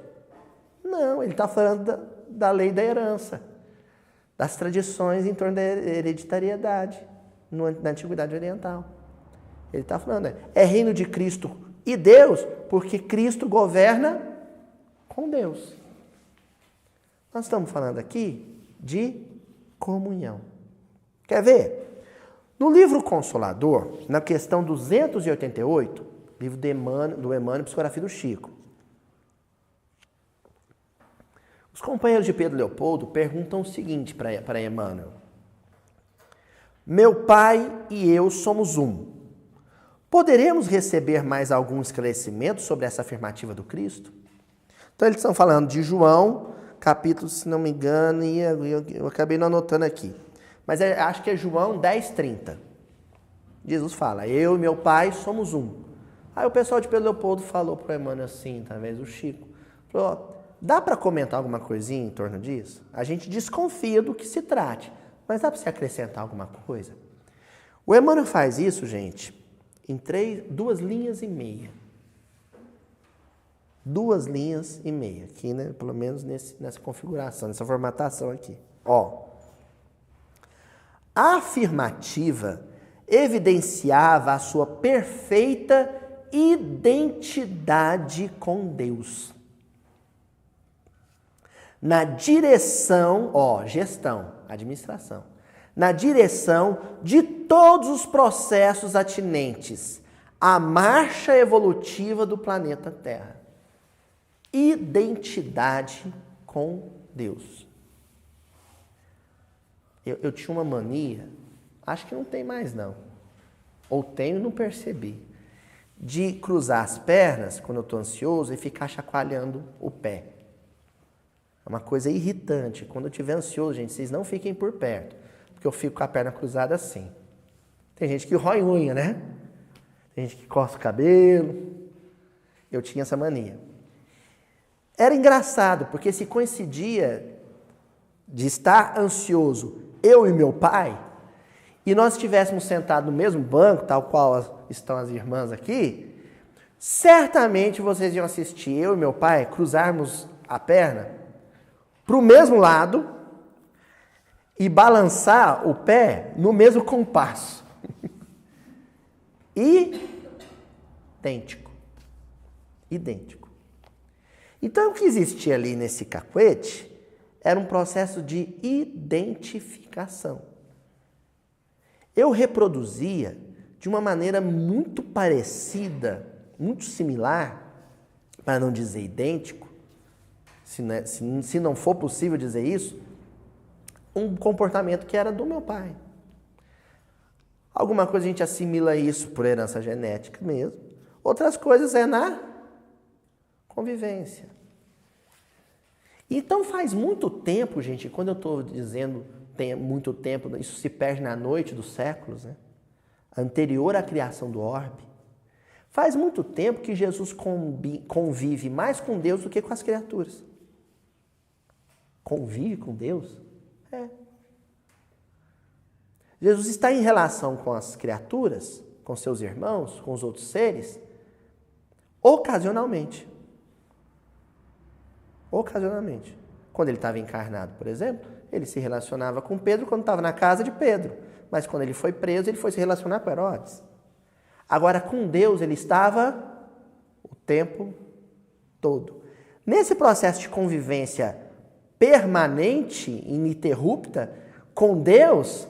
Não, ele está falando da lei da herança, das tradições em torno da hereditariedade na Antiguidade Oriental. Ele está falando, é reino de Cristo e Deus, porque Cristo governa com Deus. Nós estamos falando aqui de comunhão. Quer ver? No livro Consolador, na questão 288, livro do Emmanuel, Psicografia do Chico, os companheiros de Pedro Leopoldo perguntam o seguinte para Emmanuel. Meu pai e eu somos um. Poderemos receber mais algum esclarecimento sobre essa afirmativa do Cristo? Então eles estão falando de João, capítulo, se não me engano, e eu acabei não anotando aqui. Mas acho que é João 10:30. Jesus fala, eu e meu pai somos um. Aí o pessoal de Pedro Leopoldo falou para o Emmanuel assim, talvez o Chico, falou, dá para comentar alguma coisinha em torno disso? A gente desconfia do que se trate, mas dá para você acrescentar alguma coisa? O Emmanuel faz isso, gente, em 2 linhas e meia. 2 linhas e meia, aqui, né? Pelo menos nessa configuração, nessa formatação aqui. A afirmativa evidenciava a sua perfeita identidade com Deus. Na direção, gestão, administração, na direção de todos os processos atinentes à marcha evolutiva do planeta Terra. Identidade com Deus. Eu tinha uma mania, acho que não tem mais não, ou tenho e não percebi, de cruzar as pernas quando eu estou ansioso e ficar chacoalhando o pé. É uma coisa irritante. Quando eu estiver ansioso, gente, vocês não fiquem por perto, porque eu fico com a perna cruzada assim. Tem gente que rói unha, né? Tem gente que coça o cabelo. Eu tinha essa mania. Era engraçado, porque se coincidia de estar ansioso eu e meu pai, e nós estivéssemos sentados no mesmo banco, tal qual estão as irmãs aqui, certamente vocês iam assistir eu e meu pai cruzarmos a perna para o mesmo lado e balançar o pé no mesmo compasso. Idêntico. Idêntico. Então, o que existia ali nesse cacuete era um processo de identificação. Eu reproduzia de uma maneira muito parecida, muito similar, para não dizer idêntico, se não for possível dizer isso, um comportamento que era do meu pai. Alguma coisa a gente assimila isso por herança genética mesmo. Outras coisas é na convivência. Então faz muito tempo, gente, quando eu estou dizendo tem muito tempo, isso se perde na noite dos séculos, né? Anterior à criação do orbe. Faz muito tempo que Jesus convive mais com Deus do que com as criaturas. Convive com Deus? É. Jesus está em relação com as criaturas, com seus irmãos, com os outros seres, ocasionalmente. Ocasionalmente. Quando ele estava encarnado, por exemplo, ele se relacionava com Pedro quando estava na casa de Pedro. Mas quando ele foi preso, ele foi se relacionar com Herodes. Agora, com Deus, ele estava o tempo todo. Nesse processo de convivência permanente, ininterrupta, com Deus,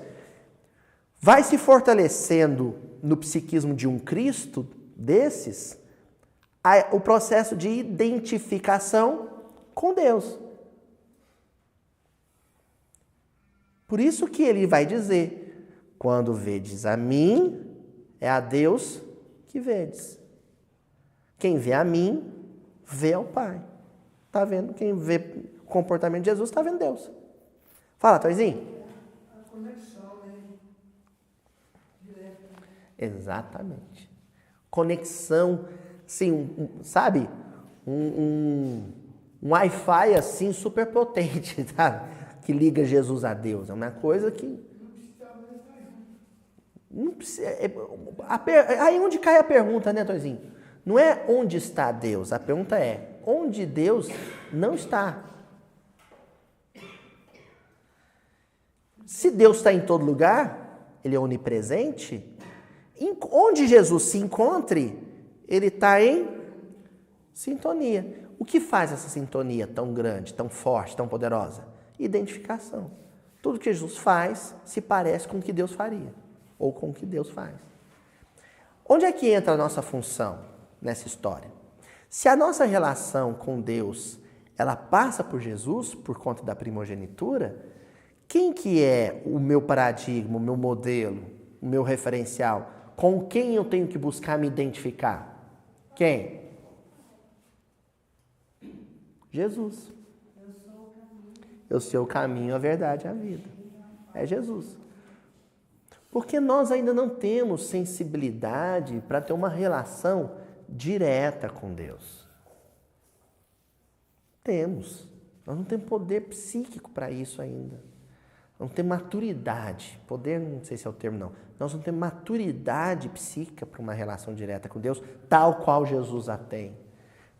vai se fortalecendo no psiquismo de um Cristo desses, o processo de identificação com Deus. Por isso que ele vai dizer, quando vedes a mim, é a Deus que vedes. Quem vê a mim, vê ao Pai. Está vendo? Quem vê o comportamento de Jesus, está vendo Deus. Fala, Toizinho. A conexão, né? Direta. Exatamente. Conexão, sim, sabe? Um Wi-Fi assim super potente, sabe? Que liga Jesus a Deus. É uma coisa que não precisa. Aí onde cai a pergunta, né, Toizinho? Não é onde está Deus, a pergunta é onde Deus não está. Se Deus está em todo lugar, Ele é onipresente, onde Jesus se encontre, Ele está em sintonia. O que faz essa sintonia tão grande, tão forte, tão poderosa? Identificação. Tudo que Jesus faz se parece com o que Deus faria, ou com o que Deus faz. Onde é que entra a nossa função nessa história? Se a nossa relação com Deus, ela passa por Jesus, por conta da primogenitura, quem que é o meu paradigma, o meu modelo, o meu referencial? Com quem eu tenho que buscar me identificar? Quem? Jesus. Eu sou o caminho, a verdade e a vida. É Jesus. Porque nós ainda não temos sensibilidade para ter uma relação direta com Deus. Temos. Nós não temos poder psíquico para isso ainda. Não temos maturidade. Poder, não sei se é o termo, não. Nós não temos maturidade psíquica para uma relação direta com Deus, tal qual Jesus a tem.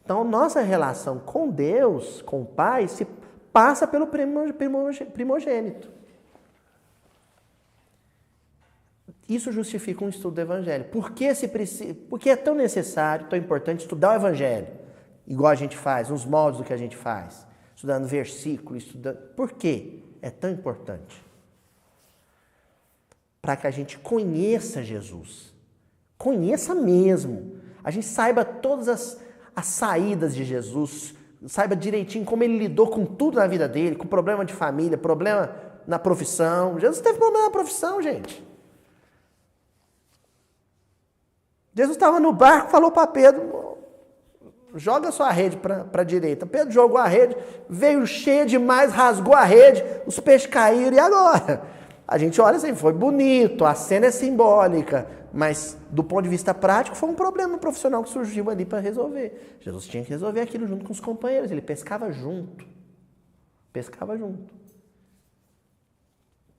Então, nossa relação com Deus, com o Pai, se passa pelo primogênito. Isso justifica um estudo do Evangelho. Por que é tão necessário, tão importante estudar o Evangelho? Igual a gente faz, nos moldes do que a gente faz. Estudando versículo, estudando... Por quê é tão importante? Para que a gente conheça Jesus. Conheça mesmo. A gente saiba todas as saídas de Jesus, saiba direitinho como ele lidou com tudo na vida dele, com problema de família, problema na profissão. Jesus teve problema na profissão, gente. Jesus estava no barco, falou para Pedro, joga sua rede para a direita. Pedro jogou a rede, veio cheia demais, rasgou a rede, os peixes caíram, e agora? A gente olha assim, foi bonito, a cena é simbólica, mas do ponto de vista prático foi um problema profissional que surgiu ali para resolver. Jesus tinha que resolver aquilo junto com os companheiros, ele pescava junto. Pescava junto.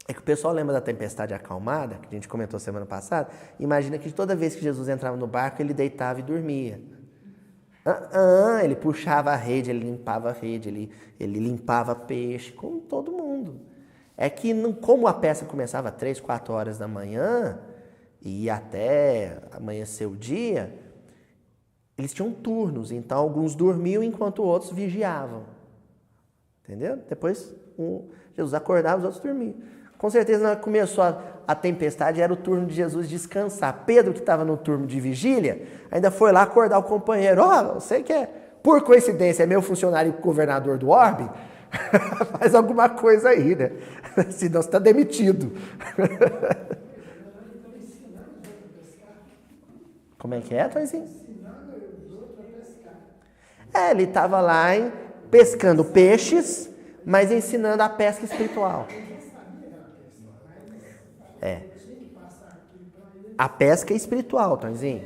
É que o pessoal lembra da tempestade acalmada, que a gente comentou semana passada, imagina que toda vez que Jesus entrava no barco, ele deitava e dormia. Ele puxava a rede, ele limpava a rede, ele limpava peixe, como todo mundo. É que como a pesca começava às 3, 4 horas da manhã e ia até amanhecer o dia, eles tinham turnos, então alguns dormiam enquanto outros vigiavam. Entendeu? Depois Jesus acordava, os outros dormiam. Com certeza, na hora que começou a tempestade, era o turno de Jesus descansar. Pedro, que estava no turno de vigília, ainda foi lá acordar o companheiro. Você que é, por coincidência, é meu funcionário governador do orbe, faz alguma coisa aí, né? Senão você está demitido. Como é que é, Toizinho? Ele estava lá pescando peixes, mas ensinando a pesca espiritual. A pesca espiritual, Tonzinho.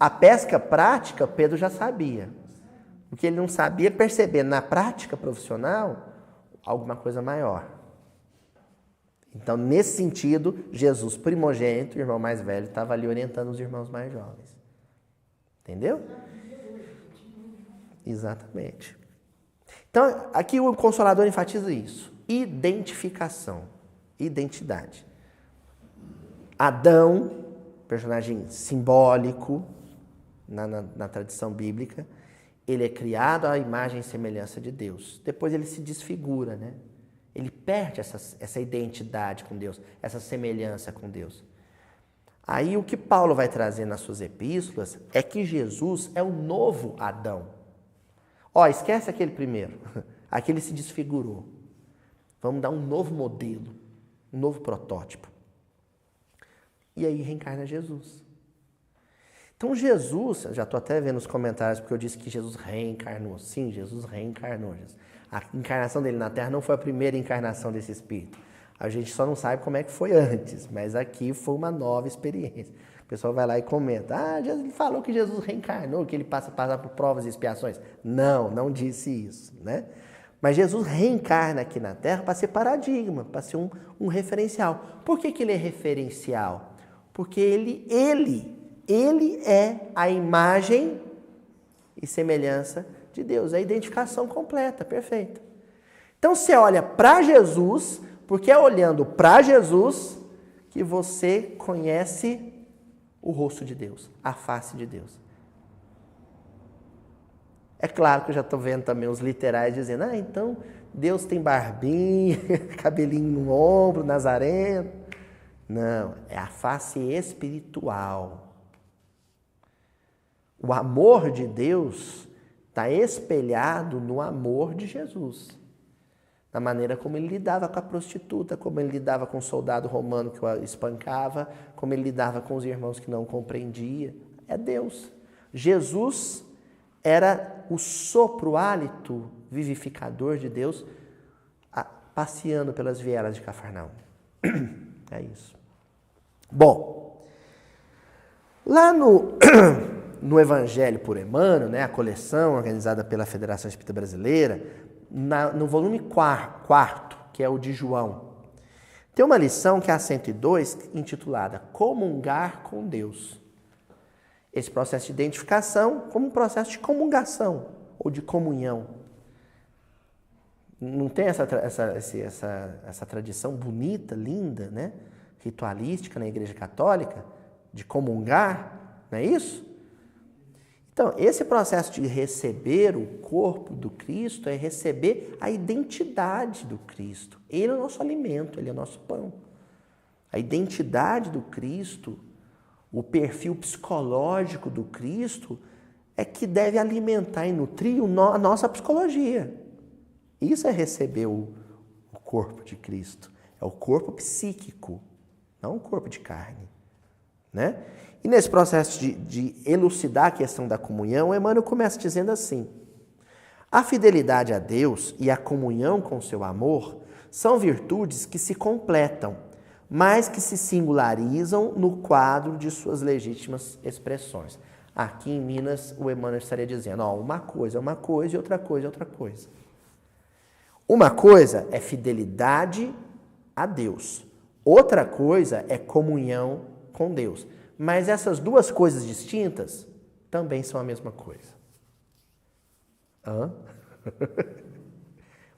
A pesca prática, Pedro já sabia. O que ele não sabia perceber na prática profissional, alguma coisa maior. Então, nesse sentido, Jesus, primogênito, o irmão mais velho, estava ali orientando os irmãos mais jovens. Entendeu? Exatamente. Então, aqui o Consolador enfatiza isso. Identificação. Identidade. Adão, personagem simbólico na tradição bíblica, ele é criado à imagem e semelhança de Deus. Depois ele se desfigura, né? Ele perde essa identidade com Deus, essa semelhança com Deus. Aí o que Paulo vai trazer nas suas epístolas é que Jesus é o novo Adão. Esquece aquele primeiro. Aquele se desfigurou. Vamos dar um novo modelo, um novo protótipo. E aí reencarna Jesus. Então Jesus, já estou até vendo os comentários, porque eu disse que Jesus reencarnou. Sim, Jesus reencarnou. A encarnação dele na Terra não foi a primeira encarnação desse Espírito. A gente só não sabe como é que foi antes, mas aqui foi uma nova experiência. O pessoal vai lá e comenta, Jesus falou que Jesus reencarnou, que ele passa por provas e expiações. Não disse isso, né? Mas Jesus reencarna aqui na Terra para ser paradigma, para ser um referencial. Por que ele é referencial? Porque ele é a imagem e semelhança de Deus, é a identificação completa, perfeita. Então você olha para Jesus, porque é olhando para Jesus que você conhece o rosto de Deus, a face de Deus. É claro que eu já estou vendo também os literais dizendo, então Deus tem barbinha, cabelinho no ombro, nazareno. Não, é a face espiritual. O amor de Deus está espelhado no amor de Jesus. Na maneira como ele lidava com a prostituta, como ele lidava com o soldado romano que o espancava, como ele lidava com os irmãos que não compreendia. É Deus. Jesus era o sopro, o hálito vivificador de Deus passeando pelas vielas de Cafarnaum. É isso. Bom, lá no Evangelho por Emmanuel, né, a coleção organizada pela Federação Espírita Brasileira, no volume 4, que é o de João, tem uma lição que é a 102, intitulada Comungar com Deus. Esse processo de identificação como um processo de comungação ou de comunhão. Não tem essa tradição bonita, linda, né? Ritualística na Igreja Católica, de comungar, não é isso? Então, esse processo de receber o corpo do Cristo é receber a identidade do Cristo. Ele é o nosso alimento, ele é o nosso pão. A identidade do Cristo, o perfil psicológico do Cristo é que deve alimentar e nutrir a nossa psicologia. Isso é receber o corpo de Cristo. É o corpo psíquico, não o corpo de carne, né? E nesse processo de elucidar a questão da comunhão, Emmanuel começa dizendo assim: a fidelidade a Deus e a comunhão com seu amor são virtudes que se completam, mas que se singularizam no quadro de suas legítimas expressões. Aqui em Minas, o Emmanuel estaria dizendo, uma coisa é uma coisa e outra coisa é outra coisa. Uma coisa é fidelidade a Deus, outra coisa é comunhão com Deus. Mas essas duas coisas distintas também são a mesma coisa. Hã?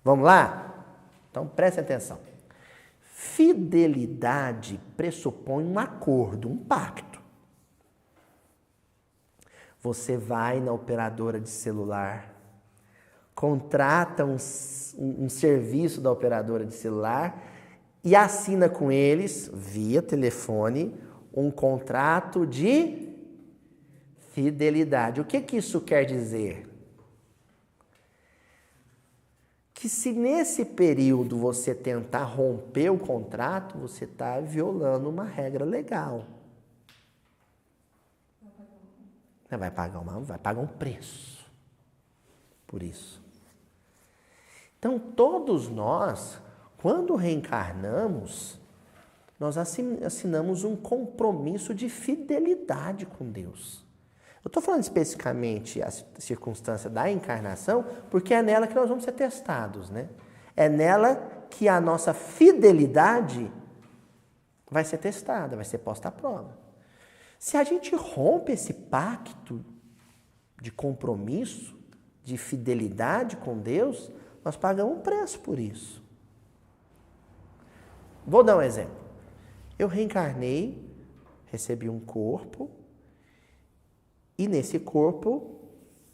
Vamos lá? Então preste atenção. Fidelidade pressupõe um acordo, um pacto. Você vai na operadora de celular, contrata um serviço da operadora de celular e assina com eles, via telefone, um contrato de fidelidade. O que isso quer dizer? Que se nesse período você tentar romper o contrato, você está violando uma regra legal. Vai pagar um preço por isso. Então, todos nós, quando reencarnamos, nós assinamos um compromisso de fidelidade com Deus. Eu estou falando especificamente a circunstância da encarnação, porque é nela que nós vamos ser testados, né? É nela que a nossa fidelidade vai ser testada, vai ser posta à prova. Se a gente rompe esse pacto de compromisso, de fidelidade com Deus, nós pagamos um preço por isso. Vou dar um exemplo. Eu reencarnei, recebi um corpo, e nesse corpo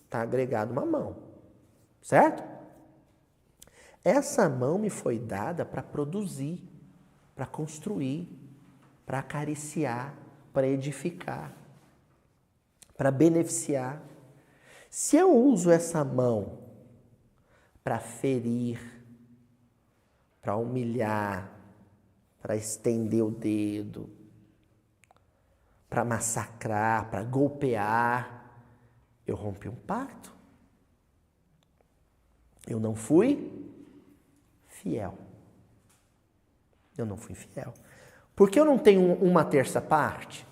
está agregado uma mão, certo? Essa mão me foi dada para produzir, para construir, para acariciar, para edificar, para beneficiar. Se eu uso essa mão para ferir, para humilhar, para estender o dedo, para massacrar, para golpear, eu rompi um pacto. Eu não fui fiel. Eu não fui fiel. Porque eu não tenho uma terça parte.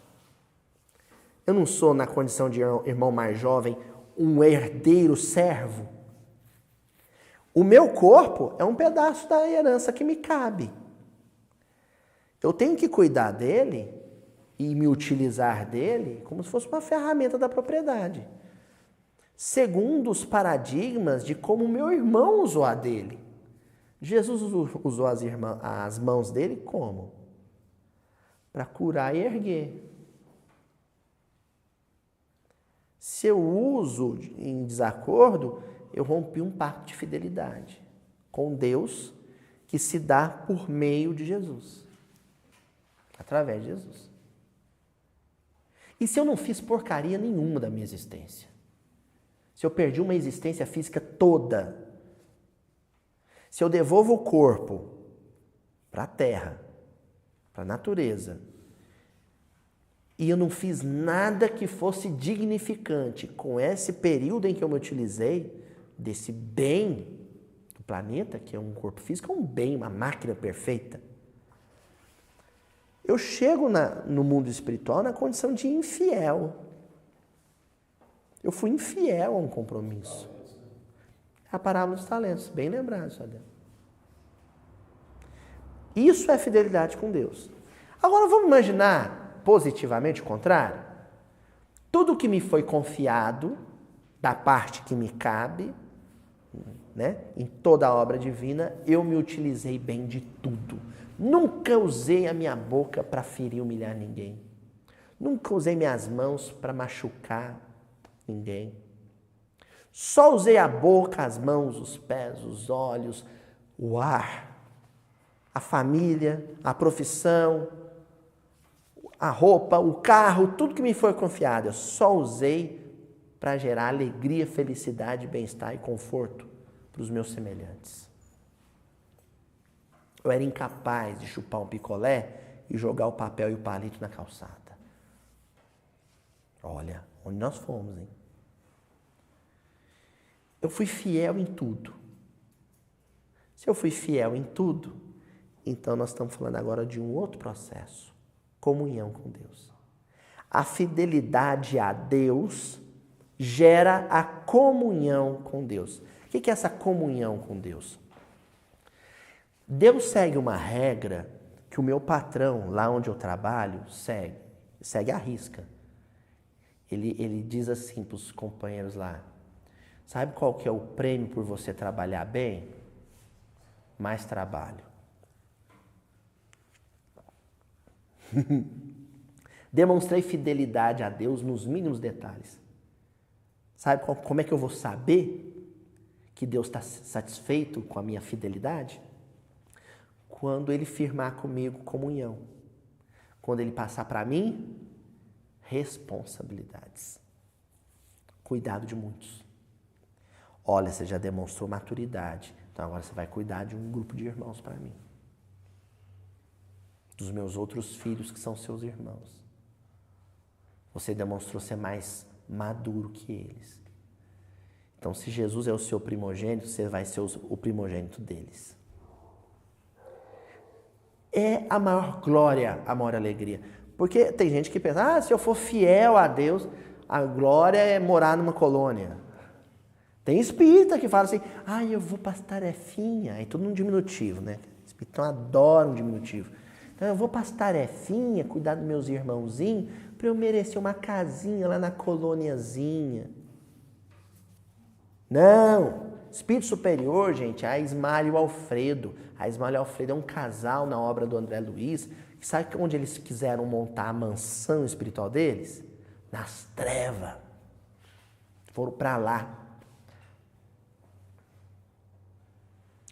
Eu não sou, na condição de irmão mais jovem, um herdeiro servo. O meu corpo é um pedaço da herança que me cabe. Eu tenho que cuidar dele e me utilizar dele como se fosse uma ferramenta da propriedade, segundo os paradigmas de como meu irmão usou a dele. Jesus usou as mãos dele como? Para curar e erguer. Se eu uso em desacordo, eu rompi um pacto de fidelidade com Deus que se dá por meio de Jesus, através de Jesus. E se eu não fiz porcaria nenhuma da minha existência? Se eu perdi uma existência física toda? Se eu devolvo o corpo para a terra, para a natureza, e eu não fiz nada que fosse dignificante com esse período em que eu me utilizei desse bem do planeta, que é um corpo físico, é um bem, uma máquina perfeita, eu chego no mundo espiritual na condição de infiel. Eu fui infiel a um compromisso. É a parábola dos talentos, bem lembrado, Sadel. Isso é fidelidade com Deus. Agora vamos imaginar positivamente o contrário. Tudo que me foi confiado, da parte que me cabe, né, em toda a obra divina, eu me utilizei bem de tudo. Nunca usei a minha boca para ferir e humilhar ninguém. Nunca usei minhas mãos para machucar ninguém. Só usei a boca, as mãos, os pés, os olhos, o ar, a família, a profissão, a roupa, o carro, tudo que me foi confiado. Eu só usei para gerar alegria, felicidade, bem-estar e conforto para os meus semelhantes. Eu era incapaz de chupar um picolé e jogar o papel e o palito na calçada. Olha, onde nós fomos, hein? Eu fui fiel em tudo. Se eu fui fiel em tudo, então nós estamos falando agora de um outro processo. Comunhão com Deus. A fidelidade a Deus gera a comunhão com Deus. O que é essa comunhão com Deus? Deus segue uma regra que o meu patrão, lá onde eu trabalho, segue à risca. Ele diz assim para os companheiros lá: sabe qual que é o prêmio por você trabalhar bem? Mais trabalho. Demonstrei fidelidade a Deus nos mínimos detalhes. Sabe como é que eu vou saber que Deus está satisfeito com a minha fidelidade? Quando Ele firmar comigo comunhão. Quando Ele passar para mim responsabilidades. Cuidado de muitos. Olha, você já demonstrou maturidade. Então agora você vai cuidar de um grupo de irmãos para mim. Dos meus outros filhos que são seus irmãos. Você demonstrou ser mais maduro que eles. Então, se Jesus é o seu primogênito, você vai ser o primogênito deles. É a maior glória, a maior alegria. Porque tem gente que pensa, se eu for fiel a Deus, a glória é morar numa colônia. Tem espírita que fala assim, eu vou para as tarefinhas, aí tudo num diminutivo, né? Espírita adora um diminutivo. Então, eu vou para as tarefinhas, cuidar dos meus irmãozinhos, para eu merecer uma casinha lá na colôniazinha. Não! Espírito superior, gente, a Ismael e o Alfredo. A Ismael e o Alfredo é um casal na obra do André Luiz. Que sabe onde eles quiseram montar a mansão espiritual deles? Nas trevas. Foram para lá.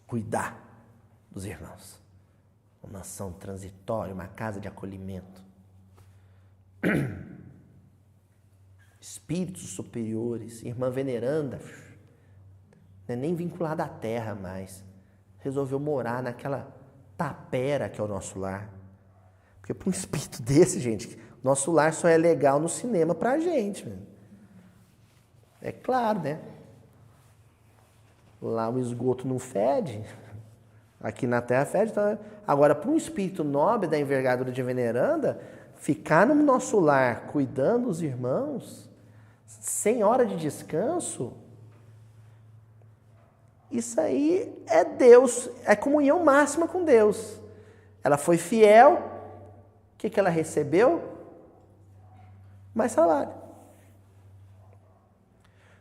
Cuidar dos irmãos. Uma mansão transitória, uma casa de acolhimento. Espíritos superiores, irmã veneranda, não é nem vinculada à terra mais, resolveu morar naquela tapera que é o nosso lar. Porque para um espírito desse, gente, nosso lar só é legal no cinema pra gente. É claro, né? Lá o esgoto não fede, aqui na terra fede. Então, agora, para um espírito nobre da envergadura de veneranda, ficar no nosso lar cuidando dos irmãos, sem hora de descanso, isso aí é Deus, é comunhão máxima com Deus. Ela foi fiel, o que ela recebeu? Mais salário.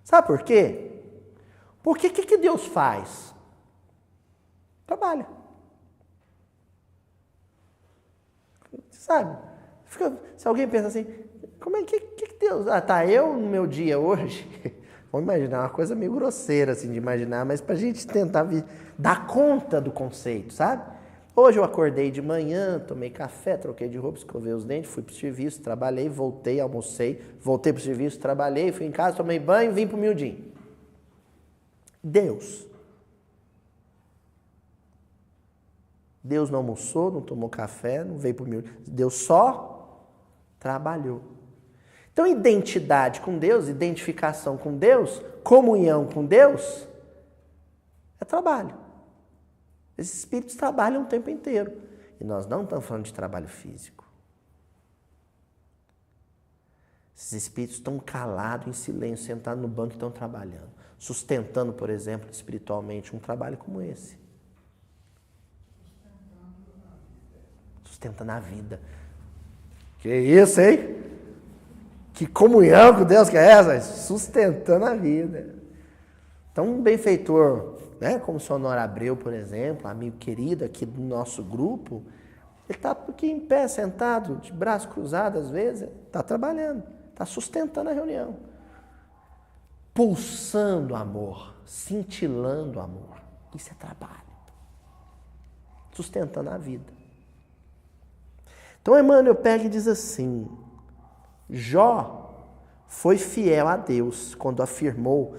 Sabe por quê? Porque o que Deus faz? Trabalha. Sabe? Se alguém pensa assim, como é que Deus... eu no meu dia hoje... Vamos imaginar, uma coisa meio grosseira assim de imaginar, mas para a gente tentar dar conta do conceito, sabe? Hoje eu acordei de manhã, tomei café, troquei de roupa, escovei os dentes, fui para o serviço, trabalhei, voltei, almocei, voltei para o serviço, trabalhei, fui em casa, tomei banho, vim para o miudinho. Deus não almoçou, não tomou café, não veio para o miudinho. Deus só trabalhou. Então, identidade com Deus, identificação com Deus, comunhão com Deus, é trabalho. Esses espíritos trabalham o tempo inteiro. E nós não estamos falando de trabalho físico. Esses espíritos estão calados, em silêncio, sentados no banco e estão trabalhando. Sustentando, por exemplo, espiritualmente, um trabalho como esse. Sustentando a vida. Que isso, hein? Que comunhão com Deus que é essa? Sustentando a vida. Então, um benfeitor, né, como o Sonor Abreu, por exemplo, amigo querido aqui do nosso grupo, ele está aqui em pé, sentado, de braço cruzado, às vezes, está trabalhando, está sustentando a reunião. Pulsando amor, cintilando amor. Isso é trabalho. Sustentando a vida. Então, Emmanuel pega e diz assim... Jó foi fiel a Deus quando afirmou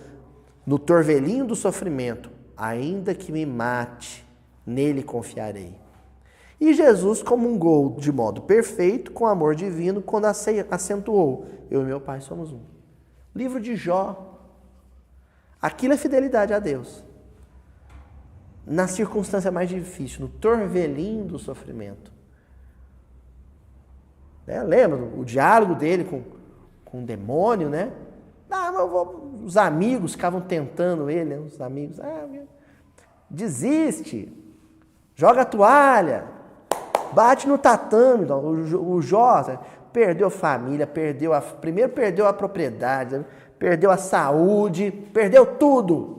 no torvelinho do sofrimento, ainda que me mate, nele confiarei. E Jesus comungou de modo perfeito com o amor divino quando acentuou, eu e meu Pai somos um. Livro de Jó. Aquilo é fidelidade a Deus. Na circunstância mais difícil, no torvelinho do sofrimento. Lembra o diálogo dele com o demônio, né? Os amigos ficavam tentando ele, né? Os amigos, desiste, joga a toalha, bate no tatame. Então, o Jó, perdeu a família, primeiro perdeu a propriedade, perdeu a saúde, perdeu tudo.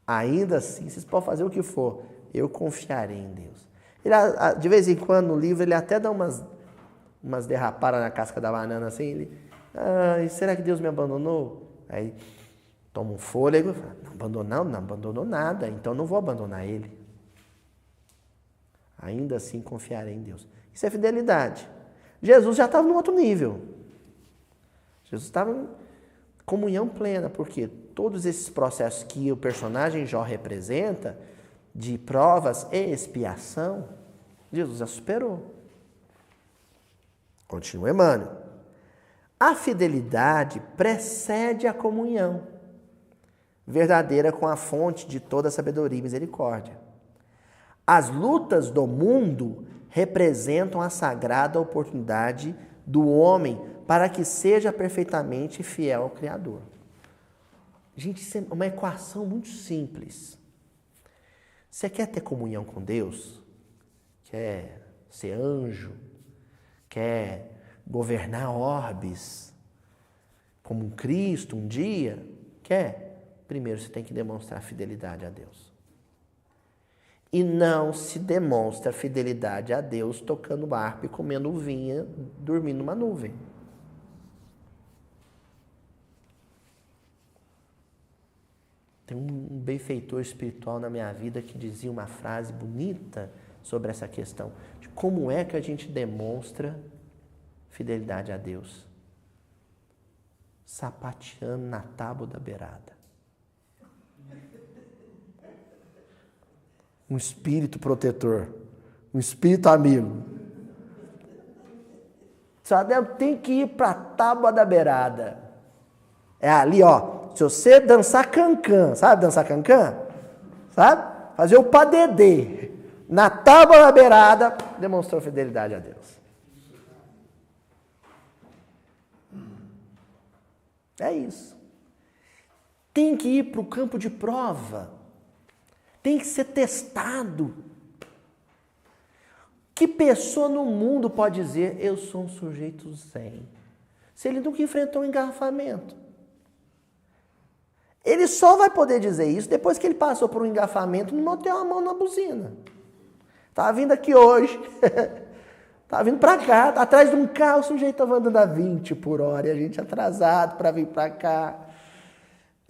Ainda assim, vocês podem fazer o que for, eu confiarei em Deus. Ele, de vez em quando, no livro, ele até dá umas derrapadas na casca da banana, assim, será que Deus me abandonou? Aí toma um fôlego, não abandonou nada, então não vou abandonar ele. Ainda assim confiarei em Deus. Isso é fidelidade. Jesus já estava no outro nível. Jesus estava em comunhão plena, porque todos esses processos que o personagem Jó representa, de provas e expiação, Jesus já superou. Continua Emmanuel. A fidelidade precede a comunhão verdadeira com a fonte de toda a sabedoria e misericórdia. As lutas do mundo representam a sagrada oportunidade do homem para que seja perfeitamente fiel ao Criador. Gente, isso é uma equação muito simples. Você quer ter comunhão com Deus? Quer ser anjo? Quer governar orbes como um Cristo um dia? Quer? Primeiro você tem que demonstrar fidelidade a Deus. E não se demonstra fidelidade a Deus tocando harpa e comendo uvinha, dormindo numa nuvem. Tem um benfeitor espiritual na minha vida que dizia uma frase bonita sobre essa questão de como é que a gente demonstra fidelidade a Deus. Sapateando na tábua da beirada. Um espírito protetor, um espírito amigo. Só tem que ir para a tábua da beirada. É ali, ó. Se você dançar cancã, sabe dançar cancã? Sabe? Fazer o padedê na tábua da beirada, demonstrou fidelidade a Deus. É isso. Tem que ir para o campo de prova. Tem que ser testado. Que pessoa no mundo pode dizer, eu sou um sujeito zen? Se ele nunca enfrentou um engarrafamento. Ele só vai poder dizer isso depois que ele passou por um engarrafamento e não meteu a mão na buzina. Estava vindo aqui hoje. Estava vindo para cá, atrás de um carro, o sujeito estava andando a 20 por hora. E a gente atrasado para vir para cá.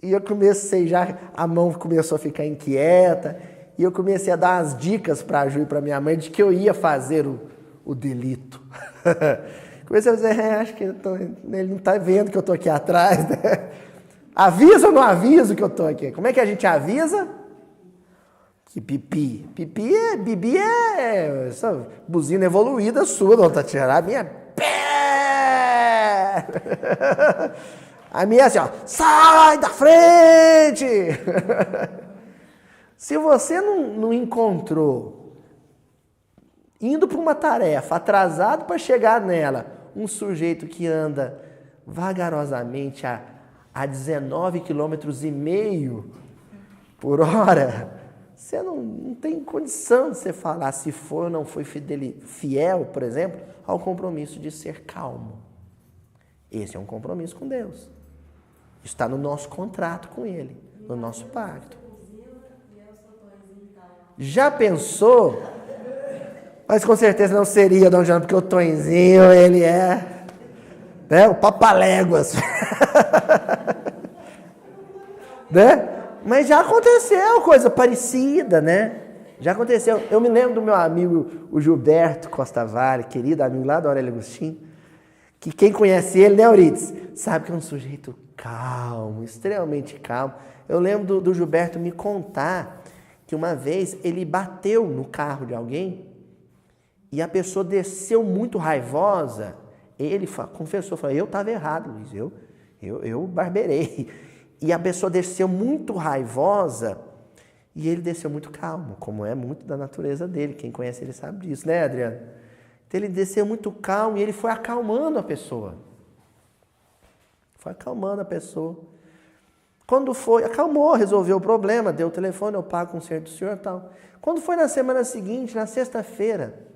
E eu comecei já, a mão começou a ficar inquieta, e eu comecei a dar umas dicas para a Ju e para minha mãe de que eu ia fazer o delito. Comecei a dizer, acho que ele não está vendo que eu estou aqui atrás, né? Avisa ou não avisa que eu estou aqui? Como é que a gente avisa? Que bibi é essa buzina evoluída sua, não tá tirando a minha pé! A minha é assim, ó, sai da frente! Se você não encontrou, indo para uma tarefa, atrasado para chegar nela, um sujeito que anda vagarosamente a 19,5 km por hora, você não tem condição de você falar se foi ou não foi fiel, por exemplo, ao compromisso de ser calmo. Esse é um compromisso com Deus. Está no nosso contrato com Ele, no nosso pacto. Já pensou? Mas com certeza não seria, Dom João, porque o Tonzinho, ele é, né, o papaléguas. Né? Mas já aconteceu coisa parecida, né? Já aconteceu. Eu me lembro do meu amigo, o Gilberto Costa Vale, querido amigo lá do Aurélio Agostinho, que quem conhece ele, né, Euridice, sabe que é um sujeito calmo, extremamente calmo. Eu lembro do Gilberto me contar que uma vez ele bateu no carro de alguém e a pessoa desceu muito raivosa. Ele confessou, falou, eu estava errado, Luiz, eu barbeirei. E a pessoa desceu muito raivosa e ele desceu muito calmo, como é muito da natureza dele. Quem conhece ele sabe disso, né, Adriano? Então ele desceu muito calmo e ele foi acalmando a pessoa. Foi acalmando a pessoa. Quando foi, acalmou, resolveu o problema, deu o telefone, eu pago o conserto do senhor e tal. Quando foi na semana seguinte, na sexta-feira,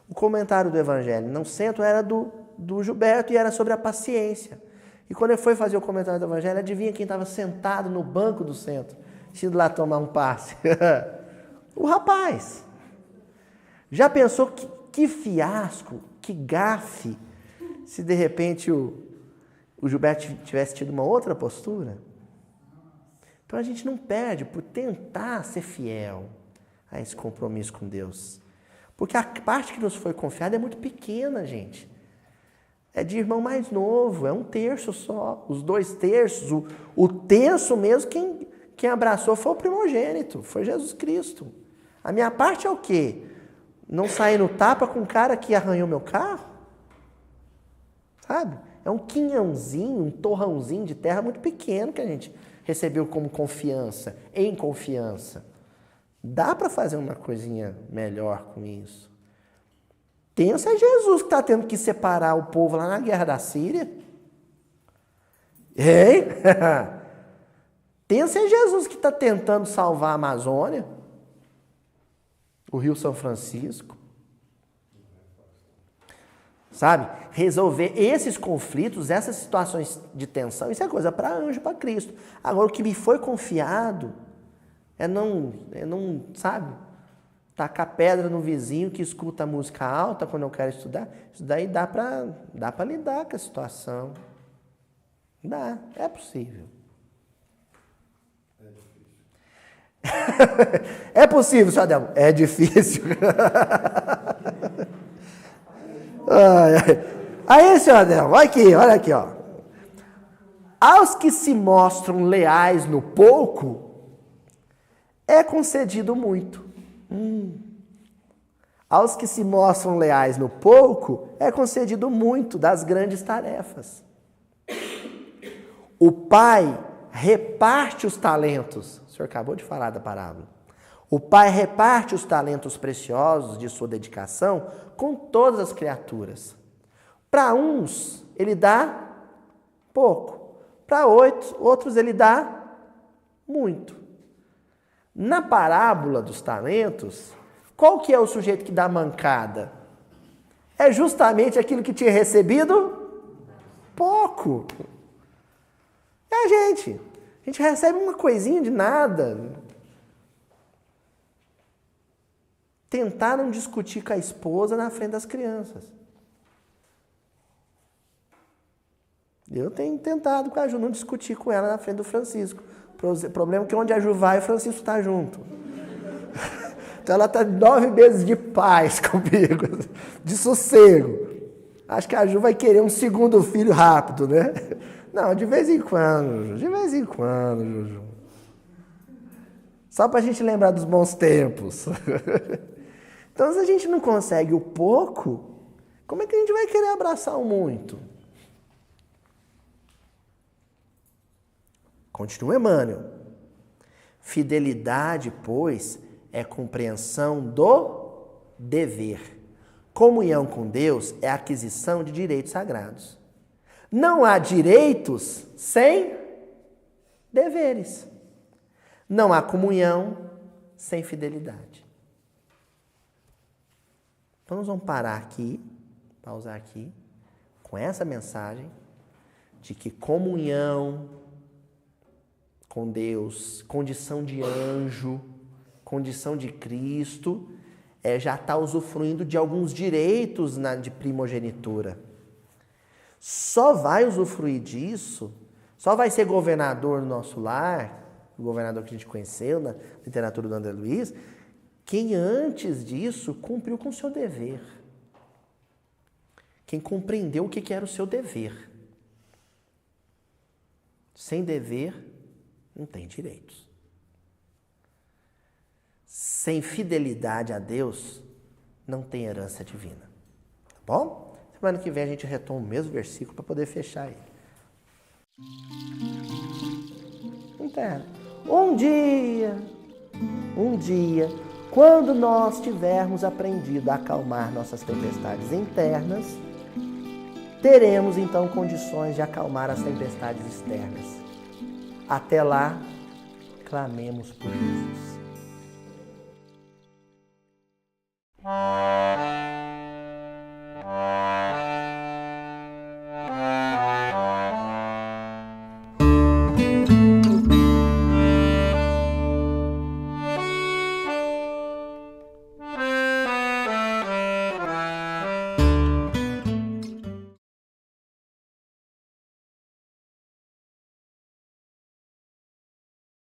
O comentário do Evangelho Não Centro era do Gilberto e era sobre a paciência. E quando ele foi fazer o comentário do Evangelho, adivinha quem estava sentado no banco do centro, indo lá tomar um passe? O rapaz. Já pensou que fiasco, que gafe, se de repente o Gilberto tivesse tido uma outra postura? Então a gente não perde por tentar ser fiel a esse compromisso com Deus. Porque a parte que nos foi confiada é muito pequena, gente. É de irmão mais novo, é 1/3 só. Os 2/3, o terço mesmo, quem abraçou foi o primogênito, foi Jesus Cristo. A minha parte é o quê? Não sair no tapa com o cara que arranhou meu carro? Sabe? É um quinhãozinho, um torrãozinho de terra muito pequeno que a gente recebeu como confiança, em confiança. Dá para fazer uma coisinha melhor com isso. Pensa em Jesus que está tendo que separar o povo lá na guerra da Síria. Hein? Pensa em Jesus que está tentando salvar a Amazônia, o Rio São Francisco. Sabe? Resolver esses conflitos, essas situações de tensão, isso é coisa para anjo, para Cristo. Agora, o que me foi confiado é não, sabe, tacar pedra no vizinho que escuta a música alta quando eu quero estudar. Isso daí dá para lidar com a situação. Dá, é possível. É possível, senhor Adelmo? É difícil. Aí, senhor Adelmo, olha aqui, ó. Aos que se mostram leais no pouco, é concedido muito. Aos que se mostram leais no pouco, é concedido muito das grandes tarefas. O pai reparte os talentos. O senhor acabou de falar da parábola. O pai reparte os talentos preciosos de sua dedicação com todas as criaturas. Para uns, ele dá pouco. Para outros, ele dá muito. Na parábola dos talentos, qual que é o sujeito que dá mancada? É justamente aquilo que tinha recebido pouco. É a gente. A gente recebe uma coisinha de nada. Tentaram discutir com a esposa na frente das crianças. Eu tenho tentado com a Ju não discutir com ela na frente do Francisco. O problema é que onde a Ju vai, o Francisco está junto. Então ela está 9 meses de paz comigo, de sossego. Acho que a Ju vai querer um segundo filho rápido, né? Não, de vez em quando, Juju. Só para a gente lembrar dos bons tempos. Então, se a gente não consegue o pouco, como é que a gente vai querer abraçar o muito? Continua Emmanuel. Fidelidade, pois, é compreensão do dever. Comunhão com Deus é aquisição de direitos sagrados. Não há direitos sem deveres. Não há comunhão sem fidelidade. Então nós vamos parar aqui, pausar aqui, com essa mensagem de que comunhão com Deus, condição de anjo, condição de Cristo, já está usufruindo de alguns direitos de primogenitura. Só vai usufruir disso, só vai ser governador no nosso lar, o governador que a gente conheceu na literatura do André Luiz, quem antes disso cumpriu com o seu dever. Quem compreendeu o que era o seu dever. Sem dever, não tem direitos. Sem fidelidade a Deus, não tem herança divina. Tá bom? Semana que vem a gente retoma o mesmo versículo para poder fechar ele. Então, um dia, quando nós tivermos aprendido a acalmar nossas tempestades internas, teremos então condições de acalmar as tempestades externas. Até lá, clamemos por Jesus.